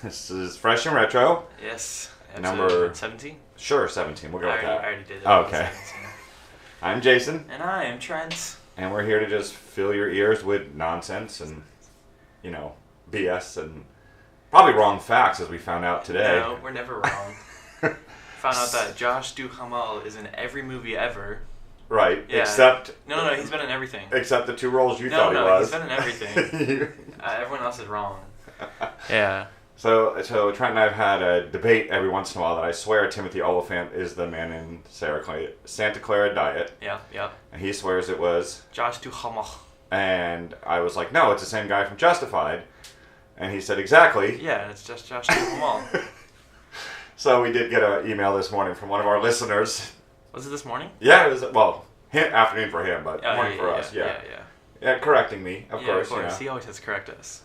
This is Fresh and Retro. Yes. Number 17? Sure, 17. We'll go with that. I already did it. Oh, okay. I'm Jason. And I am Trent. And we're here to just fill your ears with nonsense and, BS and probably wrong facts, as we found out today. No, we're never wrong. Found out that Josh Duhamel is in every movie ever. Right, Yeah. except... No, he's been in everything. Except the two roles you thought he No, was. he's been in everything. Everyone else is wrong. Yeah. So Trent and I have had a debate every once in a while that I swear Timothy Olyphant is the man in Santa Clara Diet. Yeah. And he swears it was. Josh Duhamel. And I was like, no, it's the same guy from Justified. And he said, exactly. Yeah, it's just Josh Duhamel. So we did get an email this morning from one of our listeners. Was it this morning? Yeah, it was, afternoon for him, but morning for us, yeah. Yeah, correcting me, of course. Yeah. He always has to correct us.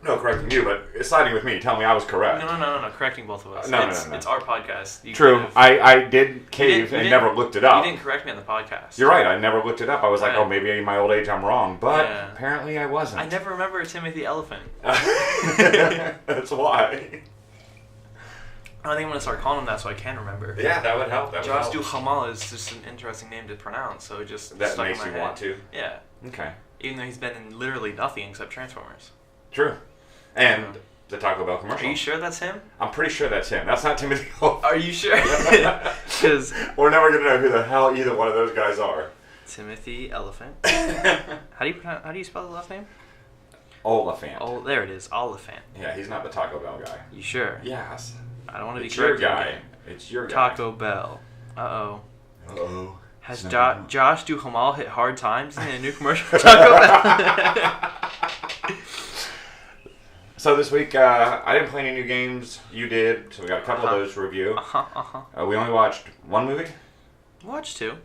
No, correcting you, but siding with me, telling me I was correct. No, correcting both of us. No. It's our podcast. True. I did cave and never looked it up. You didn't correct me on the podcast. You're right, I never looked it up. I was like, Right. oh, maybe in my old age I'm wrong, but apparently I wasn't. I never remember Timothy Elephant. That's why. I think I'm going to start calling him that so I can remember. Yeah, that would help. Josh Duhamel is just an interesting name to pronounce, so it just That stuck makes in you my head. want to. Yeah. Okay. Even though he's been in literally nothing except Transformers. True. And the Taco Bell commercial. Are you sure that's him? I'm pretty sure that's him. That's not Timothy Olyphant. Are you sure? Because we're never going to know who the hell either one of those guys are. Timothy Elephant. How do you spell the last name? Oliphant. Oh, there it is. Oliphant. Yeah, he's not the Taco Bell guy. You sure? Yes. I don't want to be It's your corrected guy. again. It's your guy. Taco Bell. Uh-oh. Uh-oh. Has Josh Duhamel hit hard times in a new commercial for Taco Bell? So this week, I didn't play any new games. You did, so we got a couple of those to review. We only watched one movie? Watched two.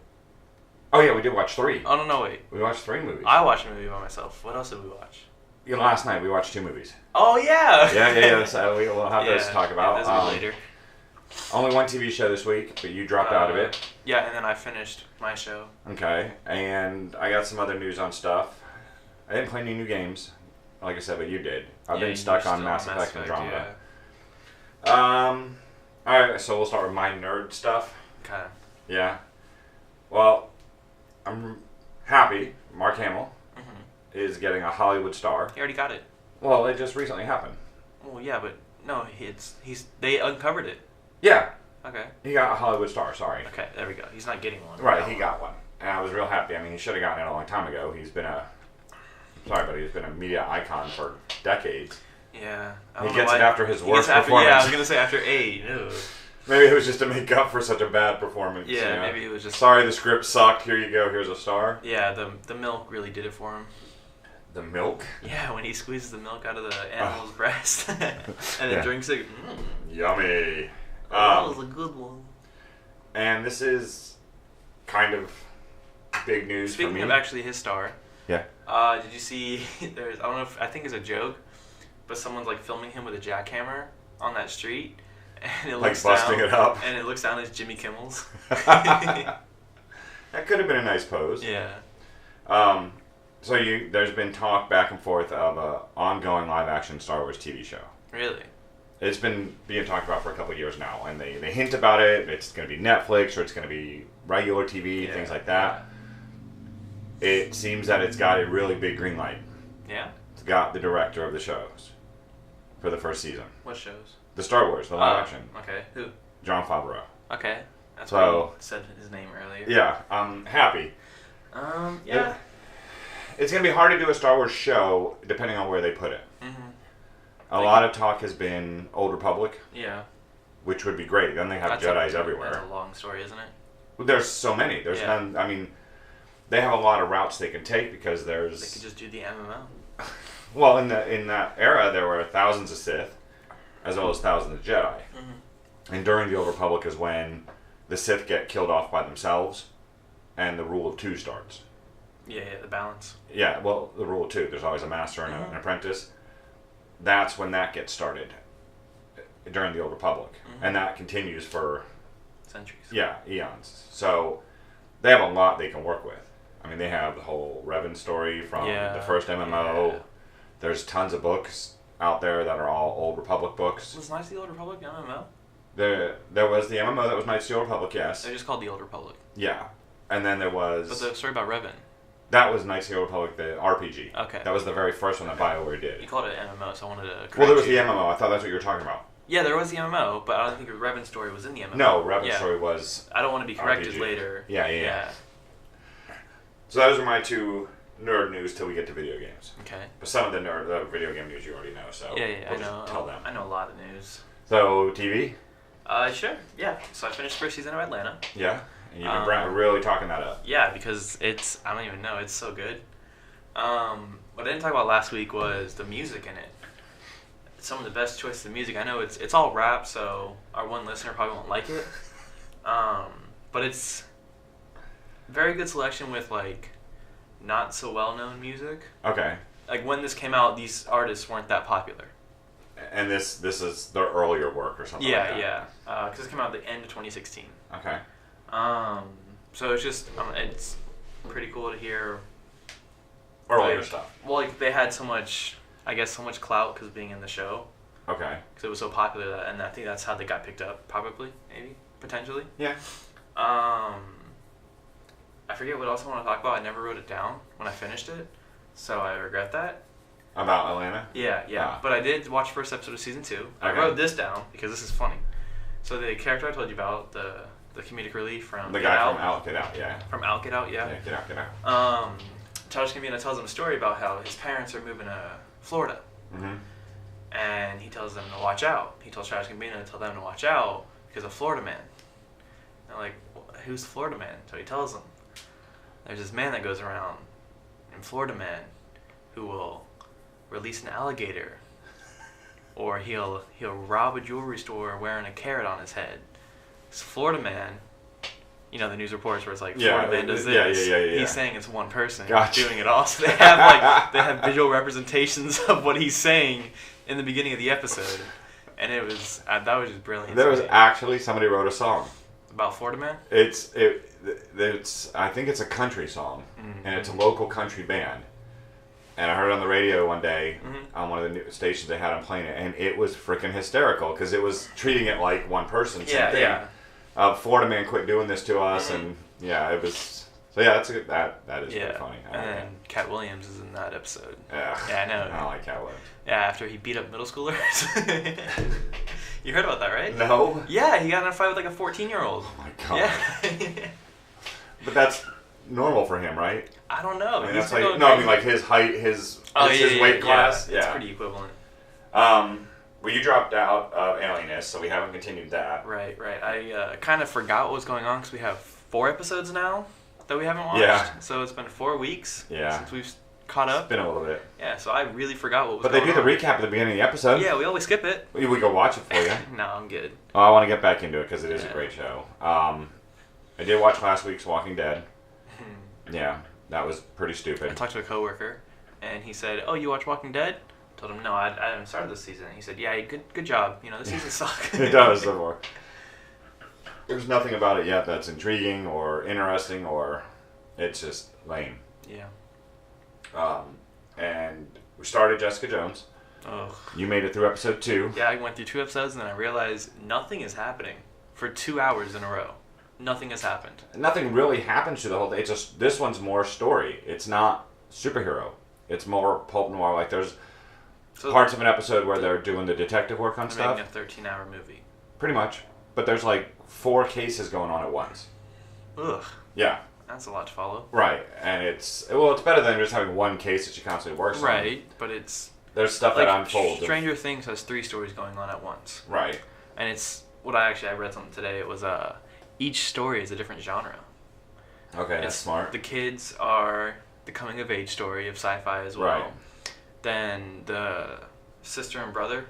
Oh yeah, we did watch three. Oh, no, wait. We watched three movies. I watched a movie by myself. What else did we watch? Last night we watched two movies. Oh, yeah! Yeah. So we will have those to talk about. Yeah, that's later. Only one TV show this week, but you dropped out of it. Yeah, and then I finished my show. Okay, and I got some other news on stuff. I didn't play any new games, like I said, but you did. I've been stuck on Mass Effect Andromeda. Yeah. Alright, so we'll start with my nerd stuff. Okay. Yeah. Well, I'm happy Mark Hamill is getting a Hollywood star. He already got it. Well, it just recently happened. Well, yeah, but no, they uncovered it. Yeah. Okay. He got a Hollywood star, sorry. Okay, there we go. He's not getting one. Right, he got one. And I was real happy. I mean, he should have gotten it a long time ago. He's been he's been a media icon for decades. Yeah. He gets it after his worst performance. Yeah, I was going to say after 8. Ew. Maybe it was just to make up for such a bad performance. Yeah, maybe it was just... Sorry, the script sucked. Here you go. Here's a star. Yeah, the milk really did it for him. The milk? Yeah, when he squeezes the milk out of the animal's breast and then drinks it. Yummy. That was a good one. And this is kind of big news for me. Speaking of actually his star. Yeah. Did you see? I think it's a joke, but someone's like filming him with a jackhammer on that street, and it looks busting down, it up. and it looks down as Jimmy Kimmel's. That could have been a nice pose. Yeah. So there's been talk back and forth of an ongoing live-action Star Wars TV show. Really? It's been being talked about for a couple of years now, and they hint about it. It's going to be Netflix or it's going to be regular TV, things like that. It seems that it's got a really big green light. Yeah? It's got the director of the shows for the first season. What shows? The Star Wars, the live action. Okay. Who? John Favreau. Okay. That's why you said his name earlier. Yeah, I'm happy. Yeah. It's going to be hard to do a Star Wars show depending on where they put it. Mm-hmm. A lot of talk has been Old Republic. Yeah. Which would be great. Then they have Jedis everywhere. That's a long story, isn't it? Well, there's so many. There's none. I mean, they have a lot of routes they can take because there's. They could just do the MMO. Well, in that era, there were thousands of Sith, as well as thousands of Jedi. Mm-hmm. And during the Old Republic is when the Sith get killed off by themselves, and the rule of two starts. Yeah, the balance. Yeah, well, the rule of two. There's always a master and an apprentice. That's when that gets started during the Old Republic. Mm-hmm. And that continues for... centuries. Yeah, eons. So they have a lot they can work with. I mean, they have the whole Revan story from the first MMO. Yeah. There's tons of books out there that are all Old Republic books. Was Knights of the Old Republic an MMO? There was the MMO that was Knights of the Old Republic, yes. They're just called the Old Republic. Yeah. And then there was... But the story about Revan. That was Knights of the Old Republic, the RPG. Okay. That was the very first one that BioWare did. You called it an MMO, so I wanted to correct Well, there was you. the MMO. I thought that's what you were talking about. Yeah, there was the MMO, but I don't think Revan's story was in the MMO. No, Revan's story was... I don't want to be corrected RPG. later. Yeah. So those are my two nerd news till we get to video games. Okay. But some of the video game news you already know, so Yeah, we'll I know. just tell them. I know a lot of news. So, TV? Sure. Yeah. So I finished first season of Atlanta. Yeah? And you've been really talking that up. Yeah, because it's, I don't even know, it's so good. What I didn't talk about last week was the music in it. Some of the best choices of music. I know it's all rap, so our one listener probably won't like it. But it's very good selection with like not so well known music. Okay. Like when this came out, these artists weren't that popular. And this is their earlier work or something like that? Yeah. Because it came out at the end of 2016. Okay. So it's just, it's pretty cool to hear. Earlier like, stuff. Well, like they had so much clout because being in the show. Okay. Because it was so popular, and I think that's how they got picked up, probably, maybe, potentially. Yeah. I forget what else I want to talk about. I never wrote it down when I finished it, so I regret that. About Atlanta? Yeah. Ah. But I did watch the first episode of season 2. I Okay. wrote this down because this is funny. So the character I told you about, the comedic relief from The Get guy Out, from Out, Get Out, yeah. From Out, Get Out, yeah. Yeah, Get Out. Childish Gambino tells him a story about how his parents are moving to Florida. Mm-hmm. And he tells them to watch out. He tells Childish Gambino to tell them to watch out because of Florida Man. And like, who's Florida Man? So he tells them, there's this man that goes around in Florida Man who will release an alligator, or he'll rob a jewelry store wearing a carrot on his head. It's Florida Man. You know the news reports where it's like Florida Man does this. Yeah. He's saying it's one person Gotcha. doing it all. So they have visual representations of what he's saying in the beginning of the episode, and that was just brilliant. There was actually somebody wrote a song. About Florida Man. It's I think it's a country song, and it's a local country band. And I heard it on the radio one day on one of the new stations they had on playing it, and it was freaking hysterical because it was treating it like one person. Same thing. Yeah. Florida Man quit doing this to us, and yeah, it was. So yeah, that's a good. That is pretty funny. And then Cat Williams is in that episode. Yeah, I know. I like Cat Williams. Yeah, after he beat up middle schoolers. You heard about that, right? No. Yeah, he got in a fight with like a 14-year-old. Oh my god. Yeah. But that's normal for him, right? I don't know. I mean, that's like I mean like his height, his weight class. Yeah, it's pretty equivalent. Well, you dropped out of Alienist, so we haven't continued that. Right. I kind of forgot what was going on because we have 4 episodes now that we haven't watched. Yeah. So it's been 4 weeks since we've caught It's up. been a little bit. Yeah, so I really forgot what was But going on. they do the recap at the beginning of the episode. Yeah, we always skip it. We go watch it for you. No, I'm good. Oh, I want to get back into it because it is a great show. I did watch last week's Walking Dead. Yeah, that was pretty I stupid. talked to a coworker, and he said, "Oh, you watch Walking Dead?" I told him, "No, I haven't started this season." He said, "Yeah, good job. You know, the season sucks." It does, so far. There's nothing about it yet that's intriguing or interesting, or it's just lame. Yeah. And we started Jessica Jones. Ugh. You made it through episode 2. Yeah, I went through 2 episodes, and then I realized nothing is happening for 2 hours in a row. Nothing has happened. Nothing really happens to the whole thing. It's just this one's more story. It's not superhero. It's more pulp noir. Like there's parts of an episode where they're doing the detective work on stuff. Making a 13-hour movie. Pretty much. But there's like 4 cases going on at once. Ugh. Yeah. That's a lot to follow. Right. And it's better than just having one case that she constantly works on. Right, but it's... There's stuff like, that unfolds. Stranger Things has 3 stories going on at once. Right. And it's... I read something today. It was each story is a different genre. Okay, that's smart. The kids are the coming of age story of sci-fi as well. Right. Then the sister and brother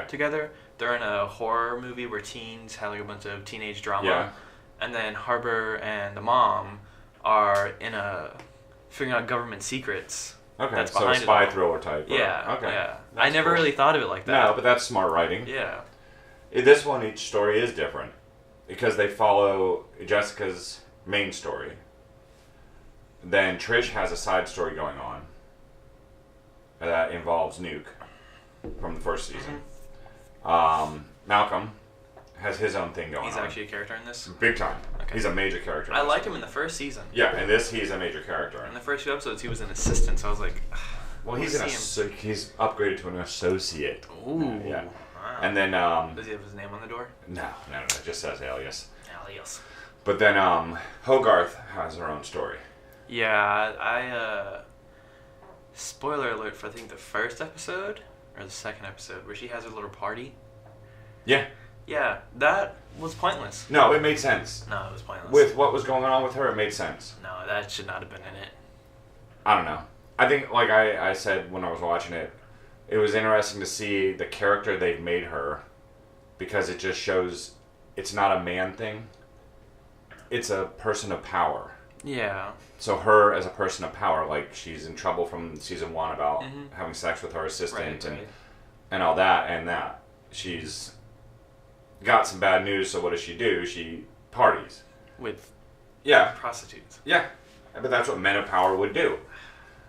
together, they're in a horror movie where teens have like a bunch of teenage drama. Yeah. And then Harbor and the mom are in figuring out government secrets. Okay, that's so behind a spy thriller type. Yeah. Okay. Yeah. That's I never really thought of it like that. No, but that's smart writing. Yeah. This one, each story is different because they follow Jessica's main story. Then Trish has a side story going on that involves Nuke. from the first season. Mm-hmm. Malcolm has his own thing going on. He's actually a character in this? Big time. Okay. He's a major character. I liked him in the first season. Yeah, in this he's a major character. In the first 2 episodes, he was an assistant, so I was like, well, he's he's upgraded to an associate. Ooh. Yeah. Wow. And then Does he have his name on the door? no, it just says alias. Alias. But then Hogarth has her own story. Yeah, I spoiler alert for I think the first episode or the second episode where she has her little party. Yeah. Yeah, that was pointless. No, it made sense. No, it was pointless. With what was going on with her, it made sense. No, that should not have been in it. I don't know. I think, like I said when I was watching it, it was interesting to see the character they've made her, because it just shows it's not a man thing. It's a person of power. Yeah. So her as a person of power, like she's in trouble from season 1 about Mhm. having sex with her assistant Right. and all that and that. She's got some bad news, so what does she do? She parties. With Yeah. prostitutes. Yeah. But that's what men of power would do.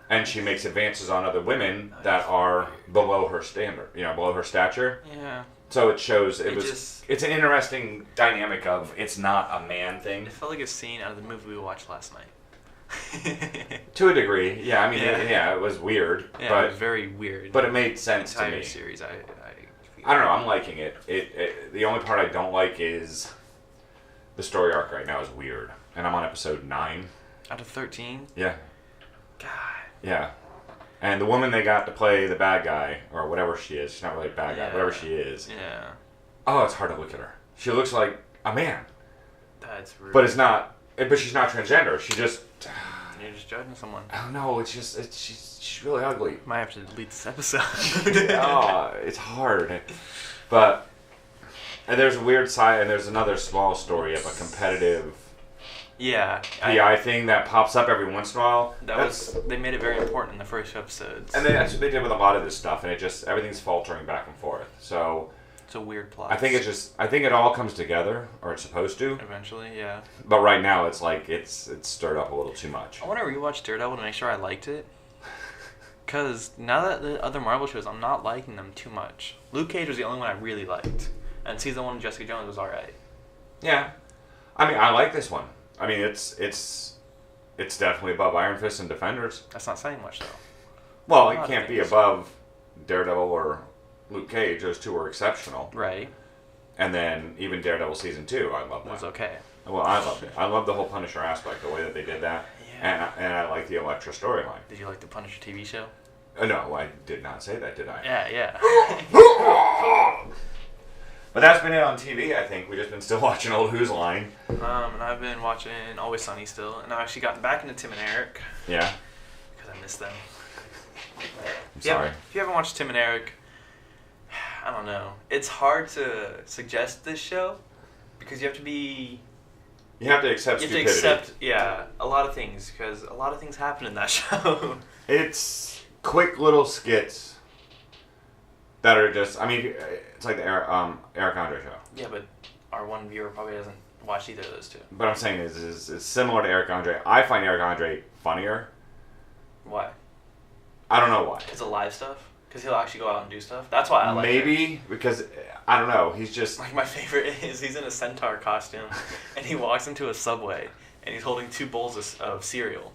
And she makes advances on other women that are below her standard, below her stature. Yeah. So it shows It's It felt like a scene out of the movie we watched last night. To a degree, yeah. I mean, Yeah. it was weird, Yeah, but it was very weird. but it made sense to entire me. series, I don't know. I'm liking it. The only part I don't like is the story arc right now is weird, and I'm on episode 9. Out of 13. Yeah, God. yeah. And the woman they got to play the bad guy, or whatever she is, she's not really a bad guy, whatever she is. Yeah. Oh, it's hard to look at her. She looks like a man, That's rude. but it's not. But she's not transgender. She just. You're just judging someone. I don't know. It's just. She's really ugly. Might have to delete this episode. Oh, it's hard. But and there's a weird side, and there's another small story of a competitive Yeah. PI thing that pops up every once in a while. They made it very important in the first 2 episodes. And that's what they did with a lot of this stuff, and everything's faltering back and forth. So it's a weird plot. I think it all comes together, or it's supposed to. Eventually, yeah. But right now, it's like it's stirred up a little too much. I want to rewatch Daredevil to make sure I liked it. Because now that the other Marvel shows, I'm not liking them too much. Luke Cage was the only one I really liked. And season 1 of Jessica Jones was alright. Yeah, I mean, I like this one. I mean, it's definitely above Iron Fist and Defenders. That's not saying much, though. Well, A it lot of can't be things. above Daredevil or Luke Cage. Those two were exceptional. Right. And then even Daredevil season 2, I love It was that. okay. Well, I loved it. I love the whole Punisher aspect, the way that they did that. Yeah. And I like the Elektra storyline. Did you like the Punisher TV show? No, I did not say that, did I? Yeah. But that's been it on TV, I think. We've just been still watching old Who's Line. And I've been watching Always Sunny still. And I've actually gotten back into Tim and Eric. Yeah. Because I miss them. I'm sorry. If you haven't watched Tim and Eric, I don't know. It's hard to suggest this show because you have to be. You have to accept You have to stupidity. accept, a lot of things because a lot of things happen in that show. It's quick little skits that are just, I mean, it's like the Eric Andre show. Yeah, but our one viewer probably hasn't watched either of those two. But I'm saying is it's similar to Eric Andre. I find Eric Andre funnier. Why? I don't know why. Because of live stuff? Because he'll actually go out and do stuff? That's why I like it. Maybe because, I don't know, he's just... Like, my favorite is he's in a centaur costume, and he walks into a Subway, and he's holding 2 bowls of cereal.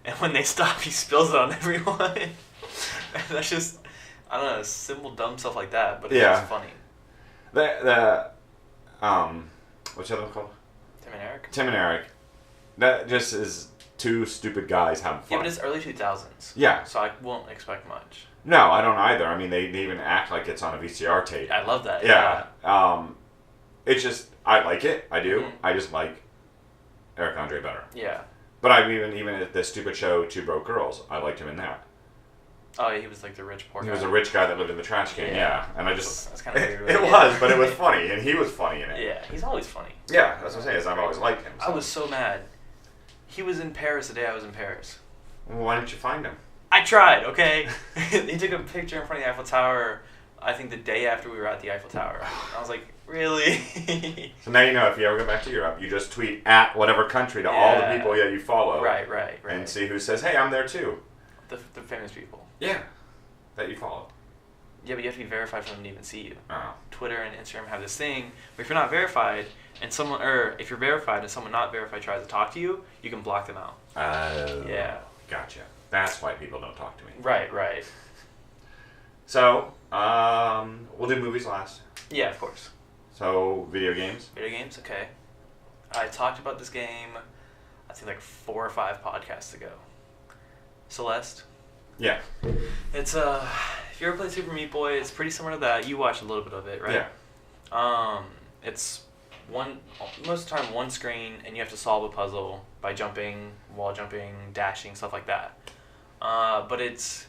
And when they stop, he spills it on everyone. And that's just, I don't know, simple, dumb stuff like that, but it's Yeah. just funny. What's the other one called? Tim and Eric? Tim and Eric. That just is 2 stupid guys having fun. Yeah, but it's early 2000s. Yeah. So I won't expect much. No, I don't either. I mean, they even act like it's on a VCR tape. I love that. Yeah. It's just, I like it. I do. Mhm. I just like Eric Andre better. Yeah. But I even at the stupid show Two Broke Girls, I liked him in that. Oh, he was like the rich poor guy. He was a rich guy that lived in the trash can. Yeah. And I just... That's kind of weird. It was, but it was funny. And he was funny in it. Yeah, he's always funny. Yeah, that's what I'm saying. Is I've always liked him. I was so mad. He was in Paris the day I was in Paris. Well, why didn't you find him? I tried, okay? He took a picture in front of the Eiffel Tower, I think the day after we were at the Eiffel Tower. I was like, really? So now you know if you ever go back to Europe, you just tweet at whatever country to all the Yeah. people that you follow. Right. And see who says, hey, I'm there too. The famous people. Yeah. That you follow. Yeah, but you have to be verified for them to even see you. Oh. Twitter and Instagram have this thing where if you're not verified and someone, or if you're verified and someone not verified tries to talk to you, you can block them out. Oh. Yeah. Gotcha. That's why people don't talk to me. Right, right. So, we'll do movies last. Yeah, of course. So, video games? Video games, okay. I talked about this game, I think like 4 or 5 podcasts ago. Celeste. Yeah. It's if you ever played Super Meat Boy, it's pretty similar to that. You watched a little bit of it, right? Yeah. It's most of the time one screen, and you have to solve a puzzle by jumping, wall jumping, dashing, stuff like that. But it's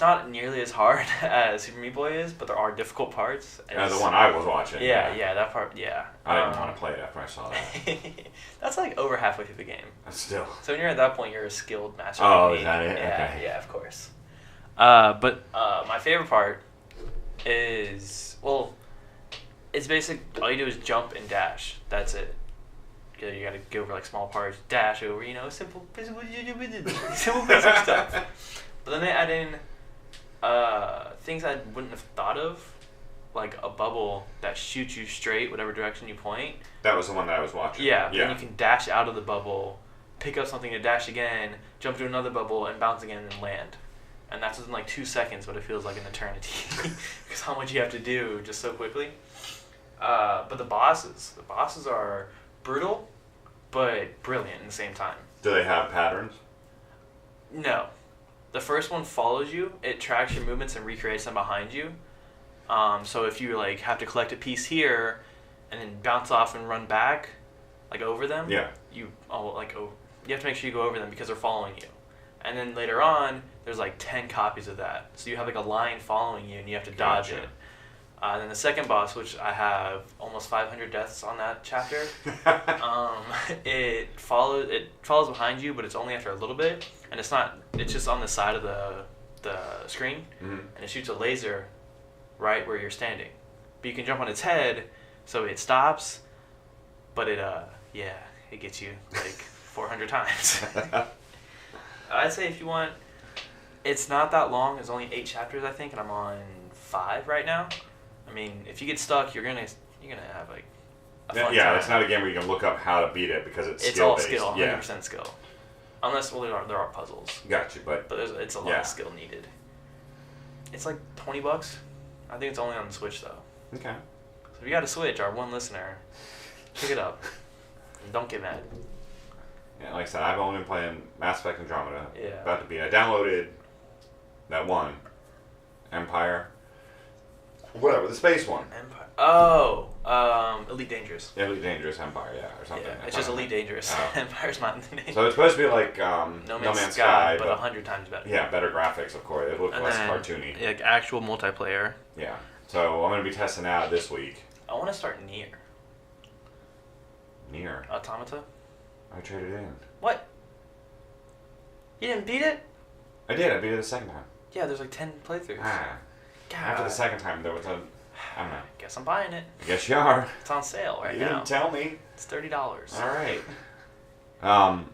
not nearly as hard as Super Meat Boy is, but there are difficult parts. The one I was watching. Yeah, that part, yeah. I didn't want to play it after I saw that. That's like over halfway through the game. Still. So when you're at that point, you're a skilled master. Oh, is that it? Yeah, Okay. yeah, of course. But my favorite part is, well, it's basic. All you do is jump and dash. That's it. You gotta go over like small parts, dash over, simple basic stuff. But then they add in things I wouldn't have thought of, like a bubble that shoots you straight whatever direction you point. That was the one that I was watching. Yeah. Then you can dash out of the bubble, pick up something to dash again, jump to another bubble, and bounce again and land. And that's within like 2 seconds, but it feels like an eternity because how much you have to do just so quickly. But the bosses are brutal, but brilliant at the same time. Do they have patterns? No. The first one follows you. It tracks your movements and recreates them behind you. So if you like have to collect a piece here and then bounce off and run back, like over them, Yeah. you have to make sure you go over them because they're following you. And then later on, there's like 10 copies of that. So you have like a line following you and you have to dodge Gotcha. it. Then the second boss, which I have almost 500 deaths on that chapter, it follows behind you, but it's only after a little bit, and it's just on the side of the screen, Mm-hmm. and it shoots a laser right where you're standing. But you can jump on its head, so it stops, but it gets you like 400 times. I'd say if you want, it's not that long. There's only 8 chapters, I think, and I'm on 5 right now. I mean, if you get stuck, you're gonna have like a fun time. It's not a game where you can look up how to beat it because it's It's all skill-based. skill, 100% Yeah. skill. Unless there are puzzles, Got you, but it's a lot of skill needed. It's like $20. I think it's only on the Switch though. okay. So if you got a Switch, our one listener, pick it up. And don't get mad. Yeah, like I said, I've only been playing Mass Effect Andromeda. Yeah. About to beat. I downloaded that one, Empire. Whatever, the space one. Empire. Oh, Elite Dangerous. Elite Dangerous Empire, or something. Yeah, it's just Elite Dangerous. Oh. Empire's not in the name. So it's supposed to be like No Man's Sky, but 100 times better. yeah, better graphics, of course. It looks And less then, cartoony. like actual multiplayer. Yeah. So I'm gonna be testing that this week. I want to start Nier. Nier. Automata. I traded in. What? You didn't beat it? I did. I beat it the second time. Yeah, there's like 10 playthroughs. God. After the second time, there was a. I don't know. Guess I'm buying it. I guess you are. It's on sale right You now. didn't tell me. It's $30. All right.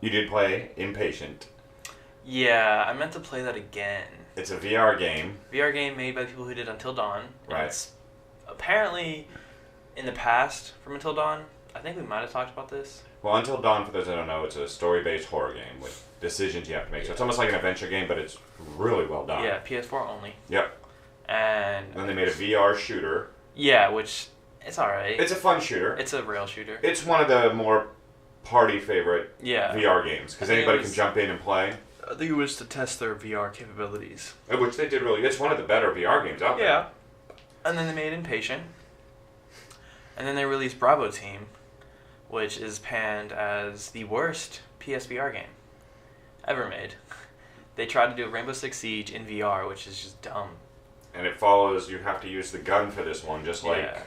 You did play Impatient. Yeah, I meant to play that again. It's a VR game. VR game made by the people who did Until Dawn. Right. It's apparently in the past from Until Dawn. I think we might have talked about this. Well, Until Dawn, for those that don't know, it's a story-based horror game with decisions you have to make. So it's almost like an adventure game, but it's really well done. Yeah, PS4 only. Yep. And then they made a VR shooter. yeah, which it's alright. It's a fun shooter. It's a rail shooter. It's one of the more party favorite Yeah. VR games because I think anybody it was- can jump in and play. I think it was to test their VR capabilities. Which they did really. It's one of the better VR games out there. Yeah. And then they made Impatient. And then they released Bravo Team, which is panned as the worst PSVR game ever made. They tried to do Rainbow Six Siege in VR, which is just dumb. And it follows. You have to use the gun for this one, just like Yeah.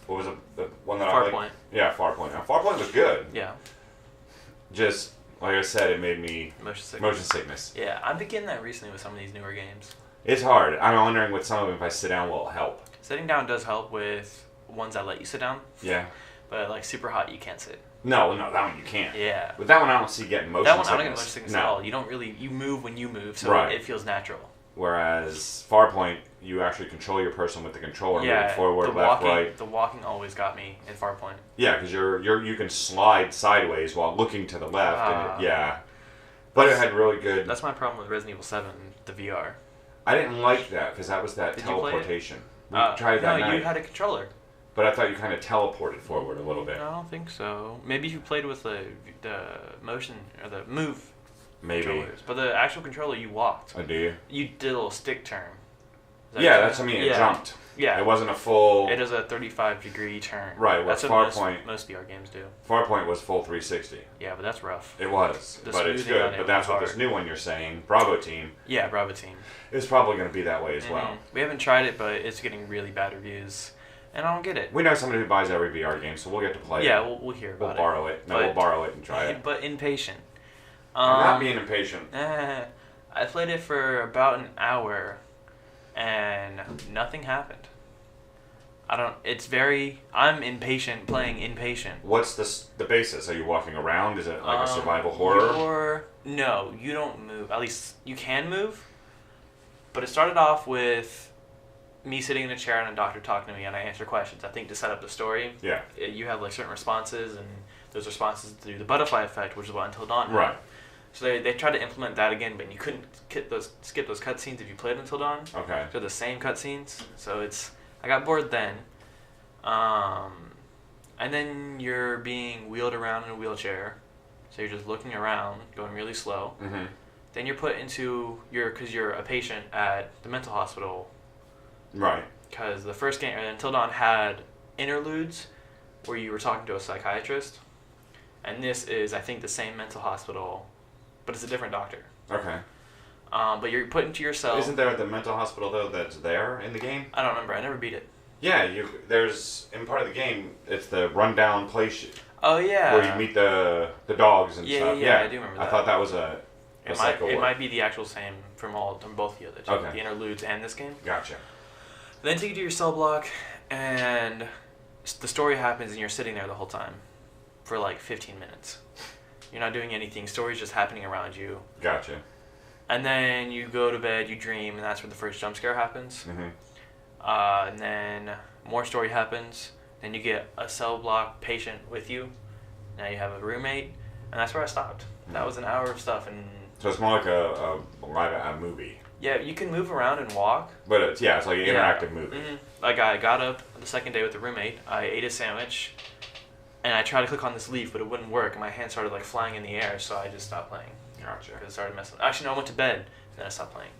what was the one that I played? Farpoint. Yeah, Farpoint. Now, Farpoint was good. Yeah. Just like I said, it made me Motion sickness. motion sickness. Yeah, I've been getting that recently with some of these newer games. It's hard. I'm wondering with some of them if I sit down will it help. Sitting down does help with ones that let you sit down, Yeah. but like Super Hot, you can't sit. No, that one you can't. Yeah. But that one I don't see getting motion That one sickness. I don't get motion sickness No. at all. You don't really, you move when you move, so Right. it feels natural. Whereas Farpoint, you actually control your person with the controller, moving forward, the left, walking, right. The walking always got me in Farpoint. Yeah, because you can slide sideways while looking to the left, But it had really good. That's my problem with Resident Evil 7, the VR. I didn't like that because that was that Did you play it? teleportation. We tried that night. No, you had a controller. But I thought you kind of teleported forward a little bit. I don't think so. Maybe if you played with the motion or the move controllers. But the actual controller, you walked. Oh, do you? You did a little stick turn. That's what I mean. It jumped. Yeah. It wasn't a full. It is a 35-degree turn. Right. That's what most VR games do. Farpoint was full 360. Yeah, but that's rough. It was, but it's good. But that's what this new one you're saying, Bravo Team. Yeah, Bravo Team. Is probably going to be that way as well. We haven't tried it, but it's getting really bad reviews, and I don't get it. We know somebody who buys every VR game, so we'll get to play it. Yeah, we'll hear about it. We'll borrow it. No, we'll borrow it and try it. But impatient. I'm not being impatient. I played it for about an hour, and nothing happened. I'm impatient playing impatient. What's the basis? Are you walking around? Is it like a survival horror? No, you don't move. At least you can move. But it started off with me sitting in a chair and a doctor talking to me, and I answer questions. I think to set up the story. Yeah. You have like certain responses, and those responses through the butterfly effect, which is what Until Dawn had. Right. So they tried to implement that again, but you couldn't skip those cutscenes if you played Until Dawn. Okay. They're the same cutscenes, so I got bored then. And then you're being wheeled around in a wheelchair, so you're just looking around, going really slow. Mm-hmm. Then you're put into because you're a patient at the mental hospital. Right. Because the first game, Until Dawn, had interludes where you were talking to a psychiatrist, and this is, I think, the same mental hospital, but it's a different doctor. Okay. But you're put into your cell. Isn't there the mental hospital though that's there in the game? I don't remember. I never beat it. Yeah, there's in part of the game. It's the rundown place. Oh yeah. Where you meet the dogs and stuff. Yeah, I do remember that. I thought that was It might be the actual same from both the other two, okay. The interludes and this game. Gotcha. Then take you to your cell block, and the story happens, and you're sitting there the whole time for like 15 minutes. You're not doing anything. Story's just happening around you. Gotcha. And then you go to bed, you dream, and that's where the first jump scare happens. Mm-hmm. And then more story happens. Then you get a cell block patient with you. Now you have a roommate, and that's where I stopped. Mm-hmm. That was an hour of stuff, and so it's more like a movie. Yeah, you can move around and walk. But it's like an interactive movie. Mm-hmm. Like I got up the second day with the roommate. I ate a sandwich, and I tried to click on this leaf, but it wouldn't work. And my hand started like flying in the air, so I just stopped playing. Gotcha. Because it started messing. Actually, no, I went to bed, and then I stopped playing.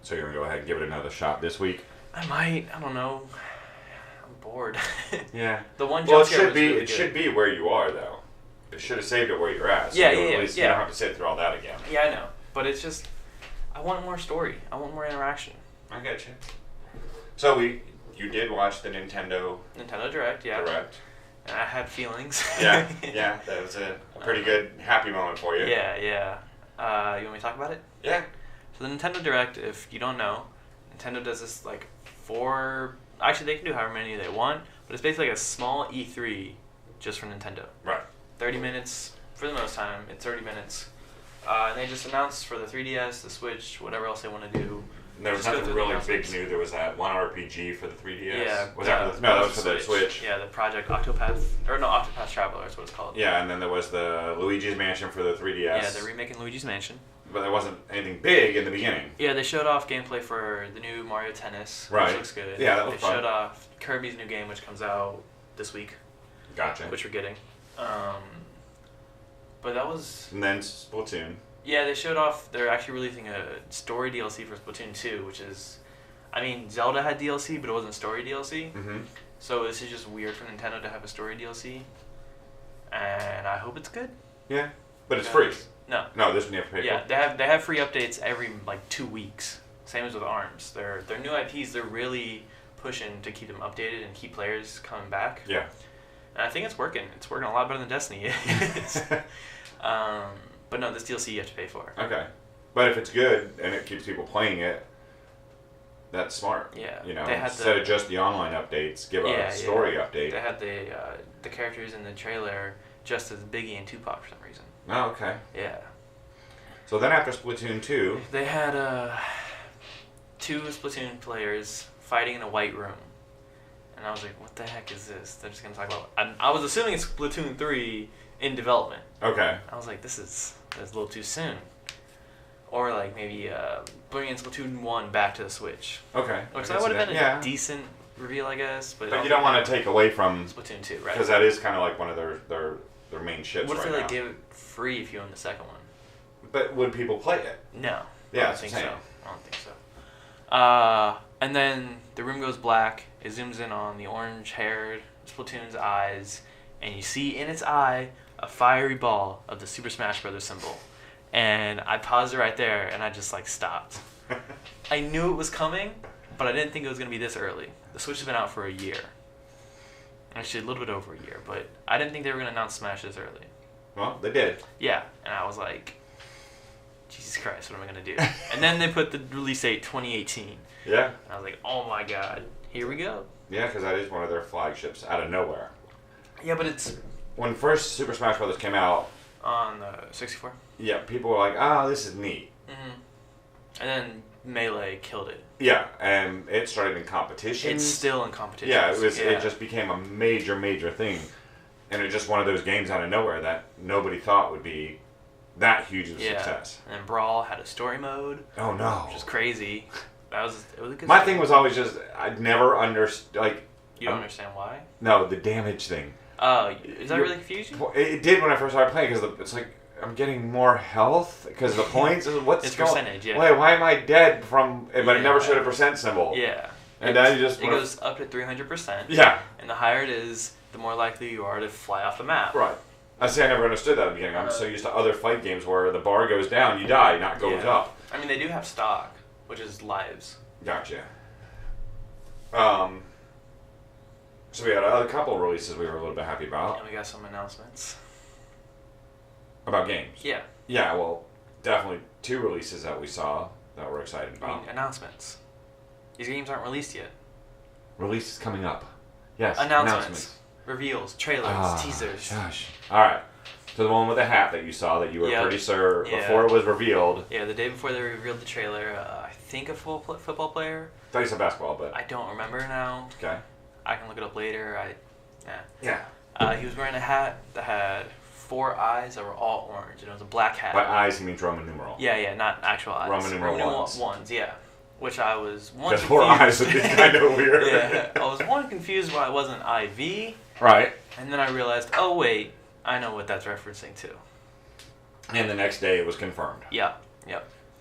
So you're gonna go ahead and give it another shot this week? I might. I don't know. I'm bored. Yeah. The one. Well, it should be where you are though. It should have saved it where you're at. So yeah. At least you don't have to sit through all that again. Yeah, I know. But it's just, I want more story. I want more interaction. I get you. So you did watch the Nintendo Direct, yeah. Direct. And I had feelings. Yeah, that was a pretty good happy moment for you. Yeah. You want me to talk about it? Yeah. So the Nintendo Direct, if you don't know, Nintendo does this like 4. Actually, they can do however many they want, but it's basically like a small E3 just for Nintendo. Right. 30 minutes for the most time. It's 30 minutes. And they just announced for the 3DS, the Switch, whatever else they want to do. And there was nothing really big new. There was that one RPG for the 3DS. Yeah. That was for the Switch. Yeah, the Project Octopath. Or no, Octopath Traveler is what it's called. Yeah, and then there was the Luigi's Mansion for the 3DS. Yeah, they're remaking Luigi's Mansion. But there wasn't anything big in the beginning. Yeah, they showed off gameplay for the new Mario Tennis, right. which looks good. Yeah, that was fun. They showed off Kirby's new game, which comes out this week. Gotcha. Which we're getting. But that was... And then Splatoon. Yeah, they showed off, they're actually releasing a story DLC for Splatoon 2, which is... I mean, Zelda had DLC, but it wasn't story DLC. Mm-hmm. So this is just weird for Nintendo to have a story DLC. And I hope it's good. Yeah, but it's free. No, this one you have to pay for. Yeah, they have free updates every like 2 weeks. Same as with ARMS. Their new IPs, they're really pushing to keep them updated and keep players coming back. Yeah. And I think it's working. It's working a lot better than Destiny is. But no, this DLC you have to pay for. Okay. But if it's good and it keeps people playing it, that's smart. Yeah. Instead of just the online updates, give a story update. They had the characters in the trailer just as Biggie and Tupac for some reason. Oh, okay. Yeah. So then after Splatoon 2... They had 2 Splatoon players fighting in a white room. And I was like, what the heck is this? They're just going to talk about... I was assuming it's Splatoon 3 in development. Okay. I was like, this is a little too soon. Or like maybe bringing Splatoon 1 back to the Switch. Okay. Which that would have been a decent reveal, I guess. But you don't want to take away from Splatoon 2, right? Because that is kind of like one of their main ships. What if right they now. gave it free if you own the second one? But would people play it? No. Yeah, I don't think so. I don't think so. And then the room goes black. It zooms in on the orange-haired Splatoon's eyes, and you see in its eye a fiery ball of the Super Smash Bros. Symbol. And I paused it right there, and I just like stopped. I knew it was coming, but I didn't think it was going to be this early. The Switch has been out for a year. Actually, a little bit over a year, but I didn't think they were going to announce Smash this early. Well, they did. Yeah, and I was like, Jesus Christ, what am I going to do? And then they put the release date 2018. Yeah. And I was like, oh my god, here we go. Yeah, because that is one of their flagships out of nowhere. Yeah, but it's... When first Super Smash Bros. Came out... On the 64? Yeah, people were like, oh, this is neat. Mm-hmm. And then Melee killed it. Yeah, and it started in competition. It's still in competition. Yeah, it just became a major thing. And it's just one of those games out of nowhere that nobody thought would be that huge of a success. And then Brawl had a story mode. Oh, no. Which is crazy. It was a good My thing was always just, I'd never understood, like... You don't understand why? No, the damage thing. Oh, is that really confusing? It did when I first started playing, because it's like, I'm getting more health, because the points, it's percentage, yeah. Wait, why am I dead from, but it never showed a percent symbol. Yeah. And then you just... It goes up to 300%. Yeah. And the higher it is, the more likely you are to fly off the map. Right. I never understood that at the beginning. I'm so used to other fight games where the bar goes down, you die, not goes up. I mean, they do have stock, which is lives. Gotcha. So we had a couple of releases we were a little bit happy about. And we got some announcements. About games? Yeah. Yeah, well, definitely 2 releases that we saw that we're excited about. I mean, announcements. These games aren't released yet. Release is coming up. Yes. Announcements. Reveals. Trailers. Teasers. Shush. Alright. So the one with the hat that you saw that you were pretty sure before it was revealed. Yeah, the day before they revealed the trailer, I think a football player. I thought you said basketball, but... I don't remember now. Okay. I can look it up later. Yeah. He was wearing a hat that had 4 eyes that were all orange, and it was a black hat. By eyes, he means Roman numeral. Yeah, not actual eyes. Roman numeral ones, yeah. Which I was one Because confused. 4 eyes would be kind of weird. Yeah, I was one confused why it wasn't IV. Right. And then I realized, oh wait, I know what that's referencing to. And the next day it was confirmed. Yep.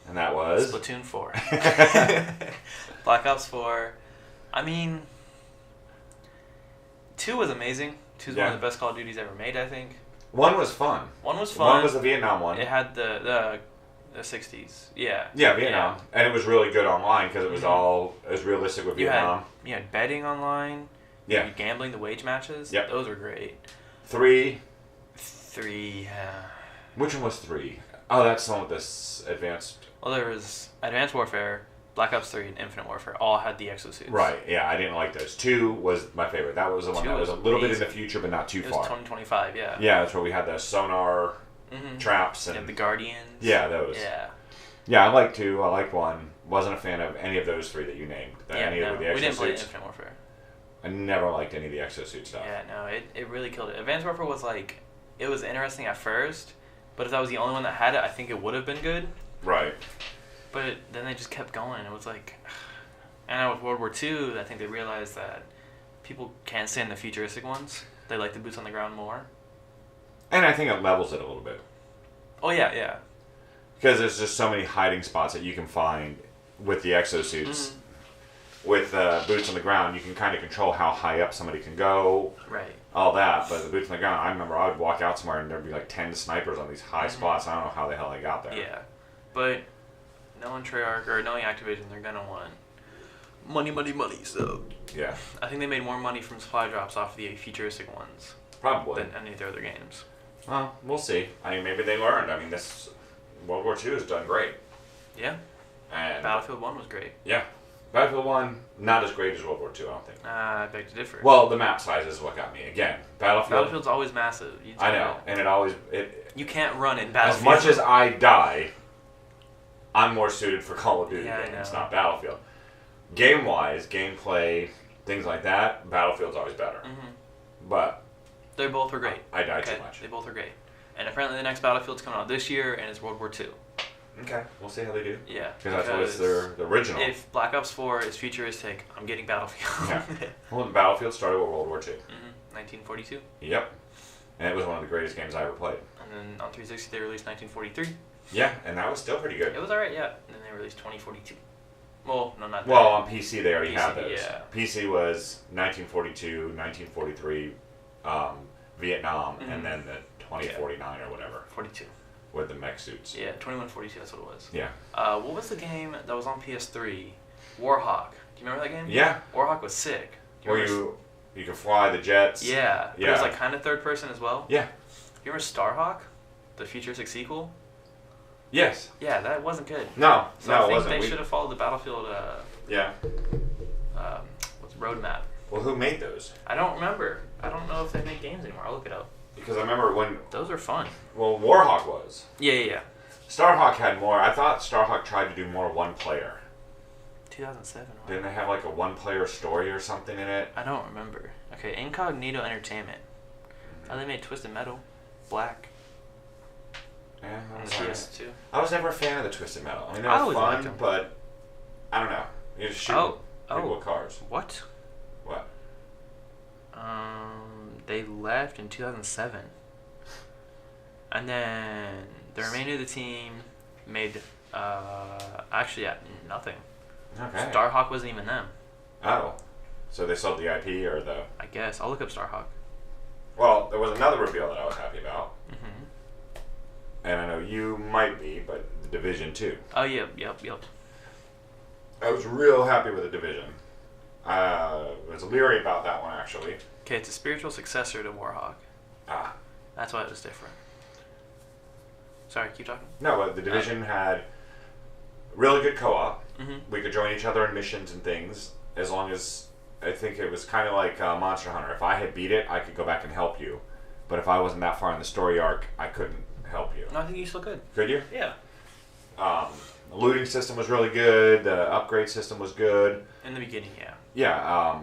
And that was? Splatoon 4. Black Ops 4. I mean, 2 was amazing. 2 is one of the best Call of Duties ever made, I think. 1 was fun. 1 was fun. 1 was the Vietnam one. It had the 60s. Yeah. Yeah, Vietnam. Yeah. And it was really good online because it was all as realistic with Vietnam. You had betting online. Yeah. You had gambling, the wage matches. Yep. Those were great. 3. Which one was 3? Oh, that's the one with this advanced... Well, there was Advanced Warfare, Black Ops 3, and Infinite Warfare. All had the exosuits. Right, yeah, I didn't like those. 2 was my favorite. That was the one that was a little bit in the future, but not too far. It was 2025, yeah. Yeah, that's where we had the sonar traps. And the Guardians. Yeah, those. Yeah. Yeah, I liked 2. I liked 1. Wasn't a fan of any of those 3 that you named. We didn't play Infinite Warfare. I never liked any of the exosuit stuff. Yeah, no, it really killed it. Advanced Warfare was like, it was interesting at first, but if that was the only one that had it, I think it would have been good. Right. But then they just kept going. It was like, and with World War II, I think they realized that people can't stand the futuristic ones. They like the boots on the ground more. And I think it levels it a little bit. Oh yeah. Because there's just so many hiding spots that you can find with the exosuits. With boots on the ground, you can kind of control how high up somebody can go. Right. All that, but the boots on the ground, I remember I would walk out somewhere and there'd be like 10 snipers on these high spots. I don't know how the hell they got there. Yeah. But knowing Treyarch or knowing Activision, they're going to want money, so... Yeah. I think they made more money from supply drops off the futuristic ones. Probably. Than any of their other games. Well, we'll see. I mean, maybe they learned. I mean, this World War II has done great. Yeah. And Battlefield 1 was great. Yeah. Battlefield 1, not as great as World War II, I don't think. I beg to differ. Well, the map size is what got me. Again, Battlefield's always massive. I know, and it always... You can't run in Battlefield. As much as I die, I'm more suited for Call of Duty games, I know. not Battlefield. game-wise, gameplay, things like that, Battlefield's always better. But they both were great. I died too much. They both were great. And apparently the next Battlefield's coming out this year, and it's World War II. Okay, we'll see how they do. Yeah. Because that's what it's the original. If Black Ops 4 is futuristic, I'm getting Battlefield. Yeah. Well, Battlefield started with World War II. 1942. Yep. And it was one of the greatest games I ever played. And then on 360 they released 1943. Yeah, and that was still pretty good. It was alright, yeah. And then they released 2042. Well, no, not that. Well, on PC they already had those. Yeah. PC was 1942, 1943, Vietnam, and then the 2049 or whatever. 42. With the mech suits. Yeah, 2142, that's what it was. Yeah. What was the game that was on PS3? Warhawk. Do you remember that game? Yeah. Warhawk was sick. Where you could fly the jets. Yeah. But it was like kind of third person as well. Yeah. You remember Starhawk? The futuristic sequel? Yes. Yeah, that wasn't good. No, So no, I it think wasn't. they should have followed the Battlefield Yeah. what's roadmap. Well, who made those? I don't remember. I don't know if they make games anymore. I'll look it up. Because I remember when... Those are fun. Well, Warhawk was. Yeah. Starhawk had more. I thought Starhawk tried to do more one player. 2007. Right? Didn't they have like a one player story or something in it? I don't remember. Okay, Incognito Entertainment. Oh, they made Twisted Metal. Black. Yeah, On the PS2. I was never a fan of the Twisted Metal. I mean, they I were always liked fun, them. but I don't know. You just shoot people with cars. What? What? They left in 2007. And then the remainder of the team made, nothing. Okay. Starhawk wasn't even them. Oh. So they sold the IP or the... I guess. I'll look up Starhawk. Well, there was another reveal that I was happy about. Mm-hmm. And I know you might be, but The Division 2. Oh, yep. I was real happy with The Division. I was leery about that one, actually. Okay, it's a spiritual successor to Warhawk. Ah. That's why it was different. Sorry, keep talking. No, but The Division had really good co-op. Mm-hmm. We could join each other in missions and things, as long as... I think it was kind of like Monster Hunter. If I had beat it, I could go back and help you. But if I wasn't that far in the story arc, I couldn't help you. No, I think you still could. Could you? Yeah. The looting system was really good. The upgrade system was good. In the beginning, yeah. Yeah,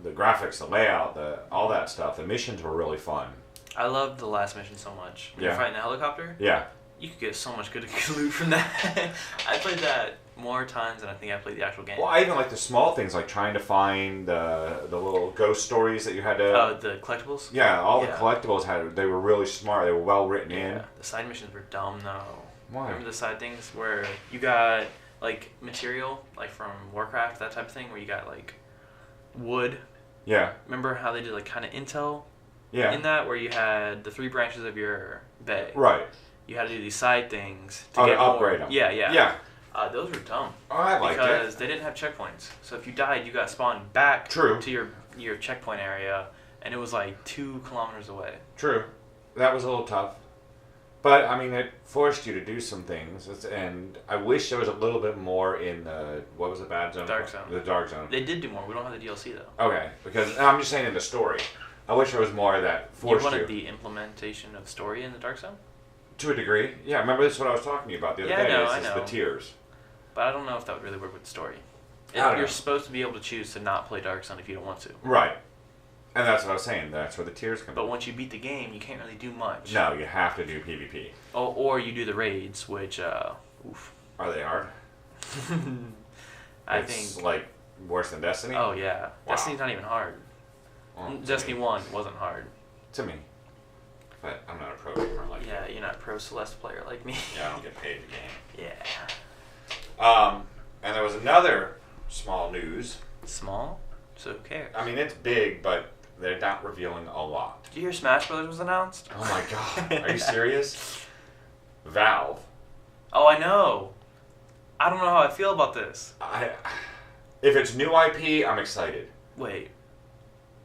the graphics, the layout, all that stuff. The missions were really fun. I loved the last mission so much. When you're fighting a helicopter, Yeah. you could get so much good loot from that. I played that more times than I think I played the actual game. Well, I even like the small things, like trying to find the little ghost stories that you had to... the collectibles? Yeah, all the collectibles they were really smart. They were well written in. The side missions were dumb, though. Why? Remember the side things where you got, like, material, like from Warcraft, that type of thing, where you got, like, wood. Yeah. Remember how they did, like, kind of intel? Yeah. In that, where you had the 3 branches of your bay. Right. You had to do these side things to to get upgrade more. them. Yeah. Yeah. Those were dumb. Oh, I liked it. Because they didn't have checkpoints. So if you died, you got spawned back True. to your checkpoint area, and it was like 2 kilometers away. True. That was a little tough. But, I mean, it forced you to do some things, and I wish there was a little bit more in the, what was the bad zone? Dark Zone. The Dark Zone. They did do more. We don't have the DLC, though. Okay, because I'm just saying in the story. I wish there was more that forced you. You wanted the implementation of story in the Dark Zone? To a degree. Yeah, remember this is what I was talking to you about the other day. I This know. is the tiers. But I don't know if that would really work with the story. I don't know. You're supposed to be able to choose to not play Dark Zone if you don't want to. Right. And that's what I was saying. That's where the tiers come in. But once you beat the game, you can't really do much. No, you have to do PvP. Or you do the raids, which, oof. Are they hard? I It's think... like worse than Destiny? Oh, yeah. Wow. Destiny's not even hard. Well, to Destiny me. 1 wasn't hard. To me. But I'm not a pro gamer like Yeah, you're not a pro Celeste player like me. Yeah, I don't get paid the game. Yeah. And there was another small news. Small? So who cares? I mean, it's big, but they're not revealing a lot. Did you hear Smash Brothers was announced? Oh my god. Are you serious? Valve. Oh, I know. I don't know how I feel about this. If it's new IP, I'm excited. Wait.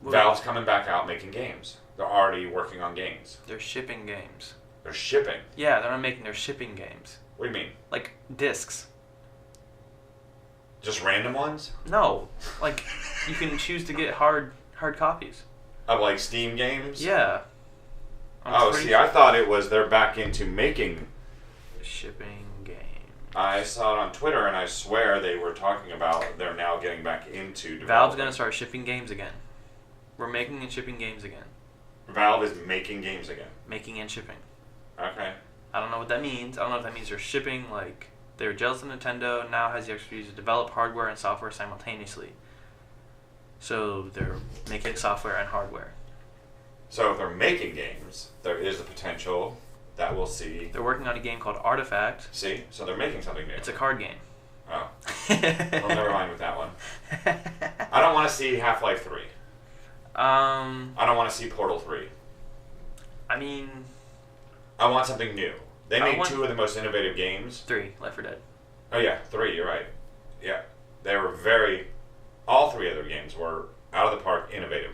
Valve's coming back out making games. They're already working on games. They're shipping games. They're shipping. Yeah, they're not making, they're shipping games. What do you mean? Like, discs. Just random ones? No. Like, you can choose to get hard copies. Of like Steam games? Yeah. Oh, see, I thought it was they're back into making... Shipping games. I saw it on Twitter, and I swear they were talking about they're now getting back into development. Valve's gonna start shipping games again. We're making and shipping games again. Valve is making games again. Making and shipping. Okay. I don't know what that means. I don't know if that means they're shipping, like, they were jealous of Nintendo, now has the expertise to develop hardware and software simultaneously. So they're making software and hardware. So if they're making games, there is the potential that we'll see. They're working on a game called Artifact. See? So they're making something new. It's a card game. Oh. Well, never mind with that one. I don't want to see Half-Life 3. I don't want to see Portal 3. I mean... I want something new. They made 2 of the most innovative games. 3, Left 4 Dead. Oh yeah, 3, you're right. Yeah. They were very... All 3 of their games were out of the park innovative.